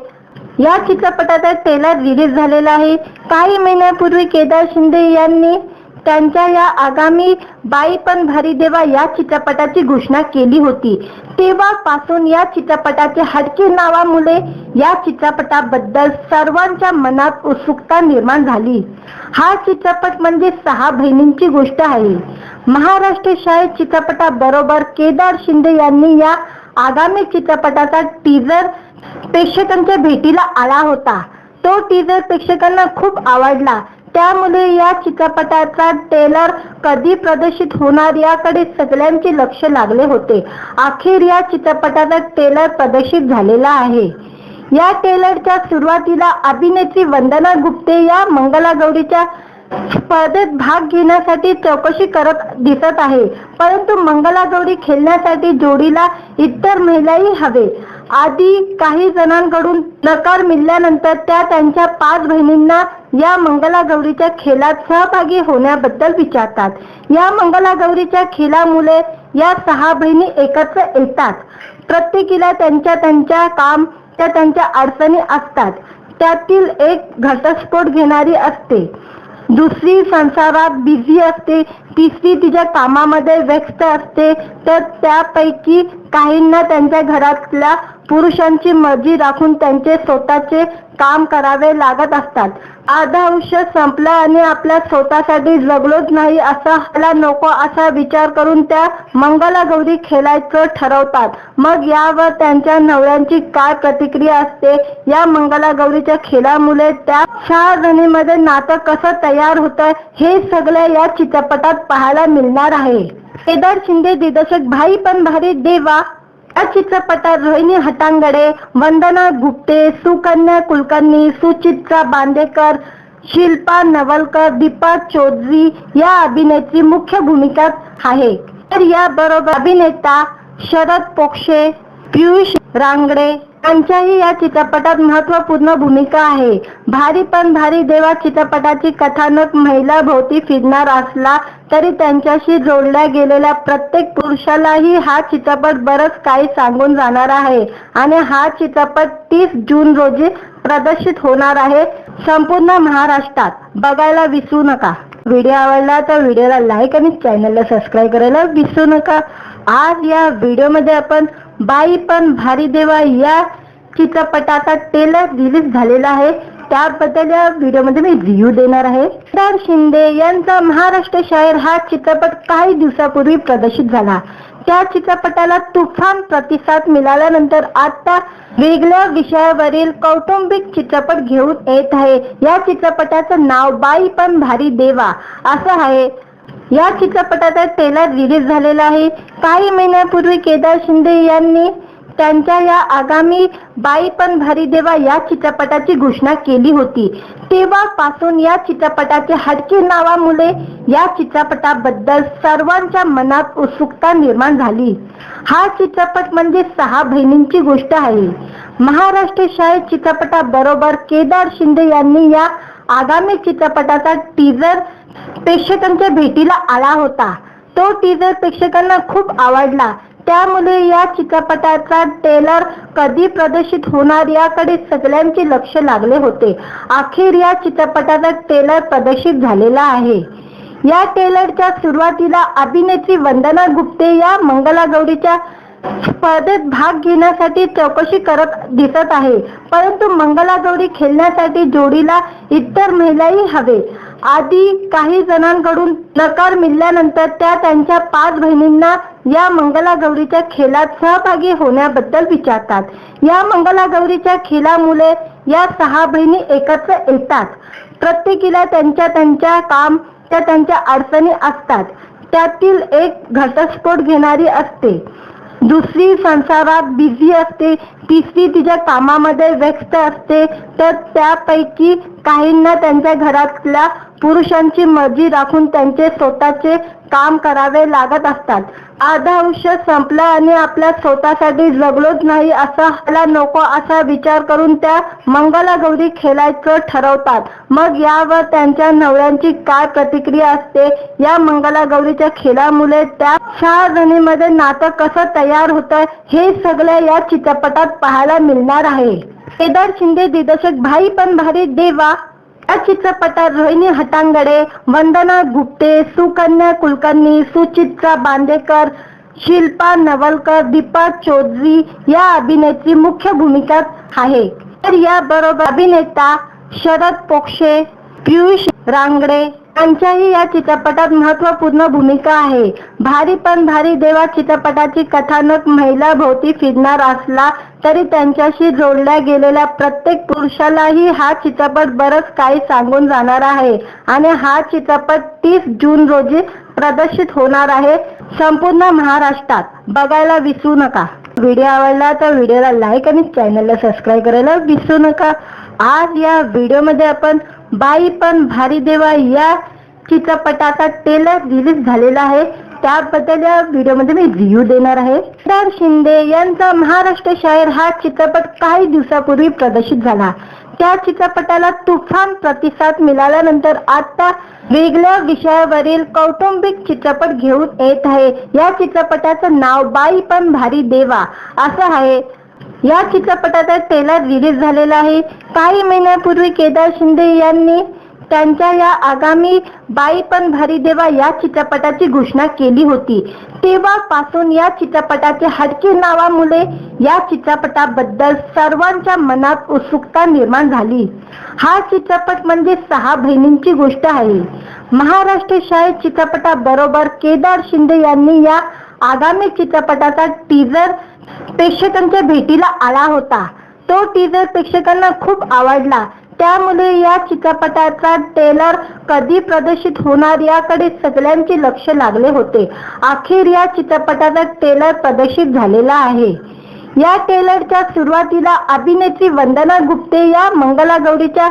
S1: या चित्रपटाचा ट्रेलर रिलीज झालेला आहे. काही महिन्यापूर्वी केदार शिंदे यांनी त्यांच्या या आगामी बाई पण भारी देवा या चित्रपटाची घोषणा केली होती. तेव्हापासून या चित्रपटाच्या हटके नावामुळे या चित्रपटाबद्दल सर्वांच्या मनात उत्सुकता निर्माण झाली. हा चित्रपट म्हणजे 6 बहिणींची गोष्ट आहे. महाराष्ट्र शाहीर चित्रपटाबरोबर केदार शिंदे यांनी या आगामी चित्रपटाचा टीजर प्रेक्षकांच्या भेटीला आला होता. तो टीजर प्रेक्षकांना खूप आवडला. त्यामुळे या चित्रपटाचा ट्रेलर कधी प्रदर्शित होणार याकडे सगळ्यांचे लक्ष लागले होते. अखेर या चित्रपटाचा ट्रेलर प्रदर्शित झालेला आहे. या ट्रेलरच्या सुरुवातीला अभिनेत्री वंदना गुप्ते या मंगलागौरीच्या स्पर्धेत भाग घेण्यासाठी चौकशी करत दिसत आहे. परंतु मंगलागौरी खेळण्यासाठी जोडीला इतर महिलाही हवे. आधी काही जणांकडून नकार मिळाल्यानंतर त्या त्यांच्या 5 बहिणींना या मंगलागौरीच्या खेळात सहभागी होण्याबद्दल विचारतात. या मंगलागौरीच्या खेळामुळे या 6 बहिणी एकत्र येतात. प्रत्येकीला त्यांच्या काम त्यांच्या अडचणी असतात. त्यातील एक घटस्फोट घेणारी असते, दुसरी संसारात बिझी असते, तिसरी तिच्या कामामध्ये व्यस्त असते. तर त्यापैकी काहींना त्यांच्या घरातल्या पुरुषांची मर्जी राखून त्यांचे स्वतःचे काम करावे लागत असतात. अर्धा आयुष्य संपला आणि आपल्या स्वतःसाठी जगलोच नाही असा व्हायला नको असा विचार करून त्या मंगलागौरी खेळायचं ठरवतात. मग यावर त्यांच्या नवऱ्यांची काय प्रतिक्रिया असते, या मंगलागौरीच्या खेळामुळे त्या 6 जणींमध्ये नातं कसं तयार होतं हे सगळं या चित्रपटात पाहायला मिळणार आहे. केदार शिंदे दिग्दर्शक बाई पण भारी देवा या चित्रपटात रोहिणी हट्टंगडी, वंदना गुप्ते, सुकन्या कुलकर्णी, सुचित्रा बांदेकर, शिल्पा नवलकर, दीपा चौधरी या अभिनेत्री मुख्य भूमिकात आहे. तर याबरोबर अभिनेता शरद पोक्षे, पियुष रांगडे यांच्याही या चित्रपटात महत्त्वपूर्ण भूमिका आहे. भारी पण भारी देवा चित्रपटाची कथानक महिलाभोवती फिरणार असला तरी त्यांच्याशी जोडल्या गेलेल्या प्रत्येक पुरुषालाही हा चित्रपट बरंच काही सांगून जाणार आहे. आणि हा चित्रपट 30 जून रोजी प्रदर्शित होणार आहे संपूर्ण महाराष्ट्रात. बघायला विसरू नका. व्हिडिओ आवडला तर व्हिडिओला लाईक आणि चॅनलला सबस्क्राईब करायला विसरू नका. आज या व्हिडिओमध्ये आपण बाई पण भारी देवा या चित्रपटाचा ट्रेलर रिलीज झालेला आहे. त्याबद्दल या व्हिडिओमध्ये मी रिव्ह्यू देणार आहे. केदार शिंदे यांचा महाराष्ट्र शाहीर हा चित्रपट काही दिवसापूर्वी प्रदर्शित झाला. त्या चित्रपटाला तुफान प्रतिसाद मिळाल्यानंतर आता वेगळ्या विषयावरील कौटुंबिक चित्रपट घेऊन येत आहे. या चित्रपटाचं नाव बाई पण भारी देवा असं आहे. या चित्रपटाचा ट्रेलर रिलीज झालेला आहे. काही महिन्यापूर्वी केदार शिंदे यांनी त्यांच्या या आगामी बाई पण भारी देवा या चित्रपटाची घोषणा केली होती. तेव्हापासून या चित्रपटाच्या हटके नावामुळे या चित्रपटाबद्दल सर्वांच्या मनात उत्सुकता निर्माण झाली. हा चित्रपट म्हणजे 6 बहिणींची गोष्ट आहे. महाराष्ट्र शाहीर चित्रपटाबरोबर केदार शिंदे यांनी या आगामी चित्रपटाचा टीजर प्रेक्षकांच्या भेटीला आला होता. तो टीजर प्रेक्षकांना खूप आवडला. त्यामुळे या चित्रपटाचा ट्रेलर कधी प्रदर्शित होणार याकडे सगळ्यांचे लक्ष लागले होते. अखेर या चित्रपटाचा ट्रेलर प्रदर्शित झालेला आहे. या ट्रेलरच्या सुरुवातीला अभिनेत्री वंदना गुप्ते या मंगलागौरीच्या स्पर्धेत भाग घेण्यासाठी चौकशी करत दिसत आहे. परंतु मंगलागौरी खेळण्यासाठी जोडीला इतर महिलाही हवे. आधी काही जणांकडून नकार मिळाल्यानंतर त्या त्यांच्या 5 बहिणींना या मंगलागौरीच्या खेळात सहभागी होण्याबद्दल विचारतात. या मंगलागौरीच्या खेळामुळे या 6 बहिणी एकत्र येतात. प्रत्येकीला त्यांच्या काम त्यांच्या अडचणी असतात. त्यातील एक घटस्फोट घेणारी असते, दुसरी संसारात बिझी असते, तिसरी तिच्या कामामध्ये व्यस्त असते. तर त्यापैकी काहींना त्यांच्या घरातल्या पुरुषांची मर्जी राखून त्यांचे स्वतःचे काम करावे लागत असतात. अर्ध आयुष्य संपलं आणि आपल्या स्वतःसाठी जगलोच नाही असं व्हायला नको असा विचार करून त्या मंगलागौरी खेळायचं ठरवतात. मग यावर त्यांच्या नवऱ्यांची काय प्रतिक्रिया असते, या मंगलागौरीच्या खेळामुळे त्या 6 जणींमध्ये नातं कसं तयार होतं, हे सगळं या चित्रपटात पाहायला मिळणार आहे. केदार शिंदे दिग्दर्शक भाई पण भारी देवा या चित्रपटात रोहिणी हट्टंगडी, वंदना गुप्ते, सुकन्या कुलकर्णी, सुचित्रा बांदेकर, शिल्पा नवलकर, दीपा चौधरी या अभिनेत्री मुख्य भूमिकात आहे. तर या बरोबर अभिनेता शरद पोक्षे, पियुष रांगडे यांच्याही या चित्रपटात महत्त्वपूर्ण भूमिका आहे. भारी पण भारी देवा चित्रपटाची कथानक महिला भोवती फिरणार असला तरी त्यांच्याशी जोडल्या गेलेल्या प्रत्येक पुरुषालाही हा चित्रपट बरंच काही सांगून जाणार आहे. आणि हा चित्रपट 30 जून रोजी प्रदर्शित होणार आहे संपूर्ण महाराष्ट्रात. बघायला विसरू नका. व्हिडिओ आवडला तर व्हिडिओला लाईक आणि चॅनलला सबस्क्राईब करायला विसरू नका. आज या व्हिडिओमध्ये आपण बाई पण भारी देवा या चित्रपटाचा ट्रेलर रिलीज झालेला आहे, त्याबद्दल या व्हिडिओमध्ये मी रिव्ह्यू देणार आहे. केदार शिंदे यांचा महाराष्ट्र शाहीर हा चित्रपट काही दिवसापूर्वी प्रदर्शित झाला. त्या चित्रपटाला तुफान प्रतिसाद मिळाल्यानंतर आता वेगळ्या विषयावरील कौटुंबिक चित्रपट घेऊन येत आहे. या चित्रपटाचं नाव बाई पण भारी देवा असं आहे. या चित्रपटाचा ट्रेलर रिलीज झालेला आहे. काही महिन्यापूर्वी केदार शिंदे यांनी त्यांच्या या आगामी बाई पण भारी देवा या चित्रपटाची घोषणा केली होती. तेव्हापासून या चित्रपटाच्या हटके नावामुळे या चित्रपटाबद्दल सर्वांच्या मनात उत्सुकता निर्माण झाली. हा चित्रपट म्हणजे 6 बहिणींची गोष्ट आहे. महाराष्ट्र शाहीर चित्रपटाबरोबर केदार शिंदे यांनी या आगामी चित्रपटाचा टीजर प्रेक्षकांच्या भेटीला आला होता. तो टीजर प्रेक्षकांना खूप आवडला. त्यामुळे या चित्रपटाचा ट्रेलर कधी प्रदर्शित होणार याकडे सगळ्यांचे लक्ष लागले होते. अखेर या चित्रपटाचा ट्रेलर प्रदर्शित झालेला आहे. या ट्रेलरच्या सुरुवातीला अभिनेत्री वंदना गुप्ते या मंगलागौरीच्या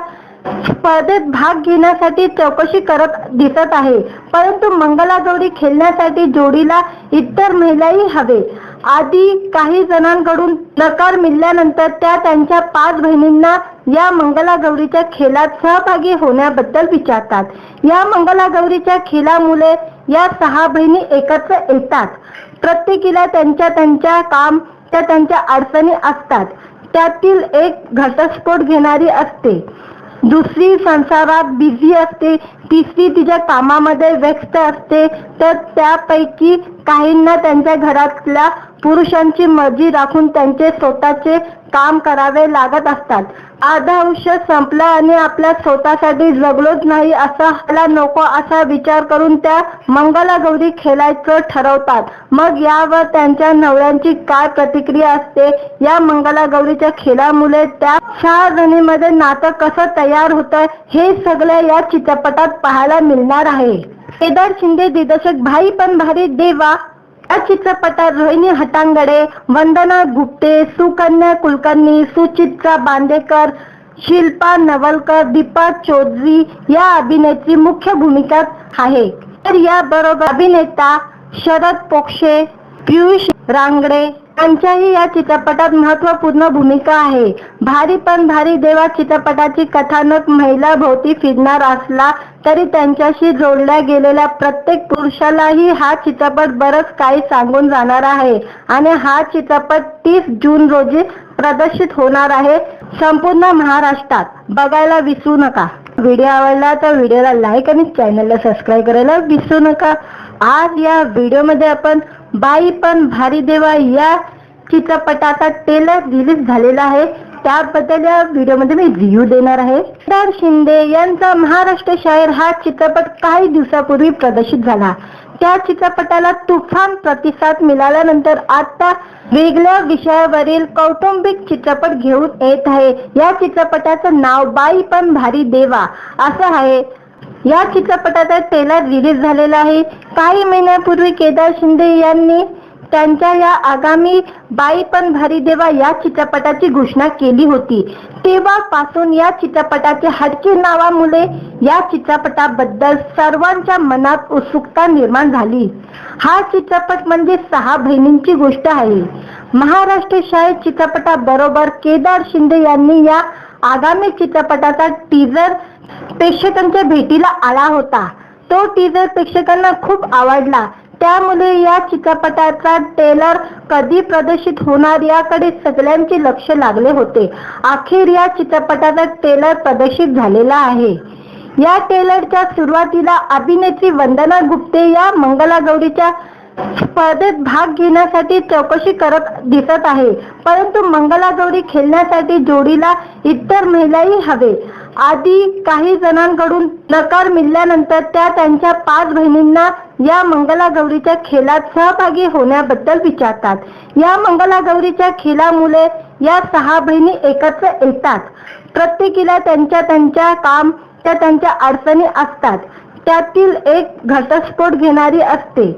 S1: स्पर्धेत भाग घेण्यासाठी चौकशी करत दिसत आहे. परंतु मंगलागौरी खेळण्यासाठी जोडीला इतर महिलाही हवे. आधी काही जणांकडून नकार मिळाल्यानंतर त्या त्यांच्या 5 बहिणींना या मंगलागौरीच्या खेळात सहभागी होण्याबद्दल विचारतात. या मंगलागौरीच्या खेळामुळे या 6 बहिणी एकत्र येतात. प्रत्येकीला त्यांच्या काम त्यांच्या अडचणी असतात. त्यातील एक घटस्फोट घेणारी असते, दुसरी संसारात बिझी असते, तिसरी तिच्या कामामध्ये व्यस्त असते. तर त्यापैकी काहींना त्यांच्या घरातल्या पुरुषांची मर्जी राखून त्यांचे स्वतःचे काम करावे लागत असतात. अर्ध आयुष्य संपलं आणि आपल्या स्वतःसाठी जगलोच नाही असं व्हायला नको असा विचार करून त्या मंगलागौरी खेळायचं ठरवतात. मग यावर त्यांच्या नवऱ्यांची काय प्रतिक्रिया असते, या मंगलागौरीच्या खेळामुळे त्या 6 जणींमध्ये नातं कसं तयार होतं, हे सगळं या चित्रपटात पाहायला मिळणार आहे. केदार शिंदे दिग्दर्शक भाई पण भारी देवा या चित्रपटात रोहिणी हट्टंगडी, वंदना गुप्ते, सुकन्या कुलकर्णी, सुचित्रा बांदेकर, शिल्पा नवलकर, दीपा चौधरी या अभिनेत्री मुख्य भूमिकात आहे. तर या बरोबर अभिनेता शरद पोक्षे, पियुष रांगडे यांच्याही या चित्रपटात महत्त्वपूर्ण भूमिका आहे. भारी पण भारी देवा चित्रपटाची कथानक महिला भोवती फिरणार असला तरी त्यांच्याशी जोडल्या गेलेल्या प्रत्येक पुरुषालाही हा चित्रपट बरंच काही सांगून जाणार आहे. आणि हा चित्रपट 30 जून रोजी प्रदर्शित होणार आहे संपूर्ण महाराष्ट्रात. बघायला विसरू नका. व्हिडिओ आवडला तर व्हिडिओला लाईक आणि चॅनलला सबस्क्राईब करायला विसरू नका. आज या व्हिडिओमध्ये आपण बाई पण भारी देवा या चित्रपटाचा ट्रेलर रिलीज झालेला आहे, त्याबद्दल या व्हिडिओमध्ये मी रिव्ह्यू देणार आहे. केदार शिंदे यांचा महाराष्ट्र शायर हा चित्रपट काही दिवसापूर्वी प्रदर्शित झाला. त्या चित्रपटाला तुफान प्रतिसाद मिळाल्यानंतर आता वेगळ्या विषयावरील कौटुंबिक चित्रपट घेऊन येत आहे. या चित्रपटाचं नाव बाई पण भारी देवा असं आहे. या चित्रपटाचा ट्रेलर रिलीज झालेला आहे. काही महिन्यापूर्वी केदार शिंदे यांनी त्यांच्या या आगामी बाई पण भारी देवा या चित्रपटाची घोषणा केली होती. तेव्हापासून या चित्रपटाच्या हटके नावामुळे या चित्रपटाबद्दल सर्वांच्या मनात उत्सुकता निर्माण झाली. हा चित्रपट म्हणजे 6 बहिणींची गोष्ट आहे. महाराष्ट्र शायर चित्रपटाबरोबर केदार शिंदे यांनी या आगामी चित्रपटाचा टीजर प्रेक्षकांच्या भेटीला आला होता. तो टीजर प्रेक्षकांना खूप आवडला. त्यामुळे या चित्रपटाचा ट्रेलर कधी प्रदर्शित होणार याकडे सगळ्यांचे लक्ष लागले होते. अखेर या चित्रपटाचा ट्रेलर प्रदर्शित झालेला आहे. या ट्रेलरच्या सुरुवातीला अभिनेत्री वंदना गुप्ते या मंगलागौरीच्या स्पर्धेत भाग घेण्यासाठी चौकशी करत दिसत आहे. परंतु मंगलागौरी खेळण्यासाठी जोडीला इतर महिलाही हवे. आधी काही जणांकडून नकार मिळाल्यानंतर त्या त्यांच्या 5 बहिणींना या मंगलागौरीच्या खेळात सहभागी होण्याबद्दल विचारतात. या मंगलागौरीच्या खेळामुळे या 6 बहिणी एकत्र येतात. प्रत्येकीला त्यांच्या काम त्यांच्या अडचणी असतात. त्यातील एक घटस्फोट घेणारी असते,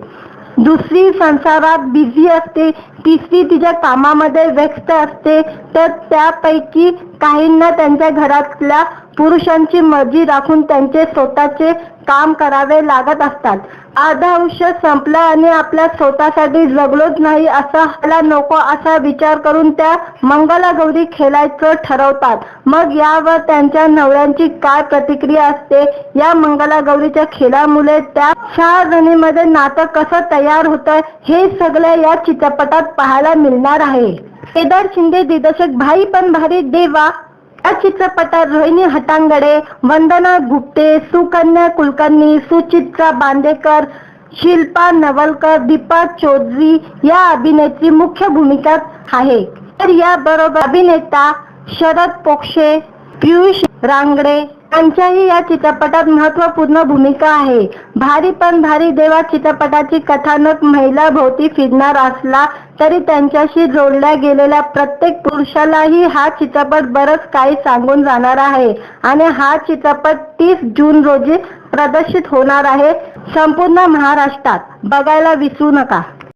S1: दुसरी संसारात बिझी असते, तिसरी तिच्या कामामध्ये व्यस्त असते, तर त्यापैकी काहींना त्यांच्या घरातल्या पुरुषांची मर्जी राखून त्यांचे स्वतःचे काम करावे लागत असतात. अर्ध आयुष्य संपलं आणि आपल्या स्वतःसाठी जगलोच नाही असा व्हायला नको असा विचार करून त्या मंगलागौरी खेळायचं ठरवतात. मग यावर त्यांच्या नवऱ्यांची काय प्रतिक्रिया असते, या मंगलागौरीच्या खेळामुळे त्या 6 जणींमध्ये नातं कसं तयार होतं, हे सगळं या चित्रपटात पाहायला मिळणार आहे. केदार शिंदे दिग्दर्शक बाई पण भारी देवा या चित्रपटात रोहिणी हट्टंगडी, वंदना गुप्ते, सुकन्या कुलकर्णी, सुचित्रा बांदेकर, शिल्पा नवलकर, दीपा चौधरी या अभिनेत्री मुख्य भूमिकात आहे. तर याबरोबर अभिनेता शरद पोक्षे, पियुष रांगडे यांच्याही या चित्रपटात महत्त्वपूर्ण भूमिका आहे. भारी पण भारी देवा चित्रपटाची कथानक महिलाभोवती फिरणार असला तरी त्यांच्याशी जोडल्या गेलेल्या प्रत्येक पुरुषालाही हा चित्रपट बरंच काही सांगून जाणार आहे. आणि हा चित्रपट 30 जून रोजी प्रदर्शित होणार आहे संपूर्ण महाराष्ट्रात. बघायला विसरू नका.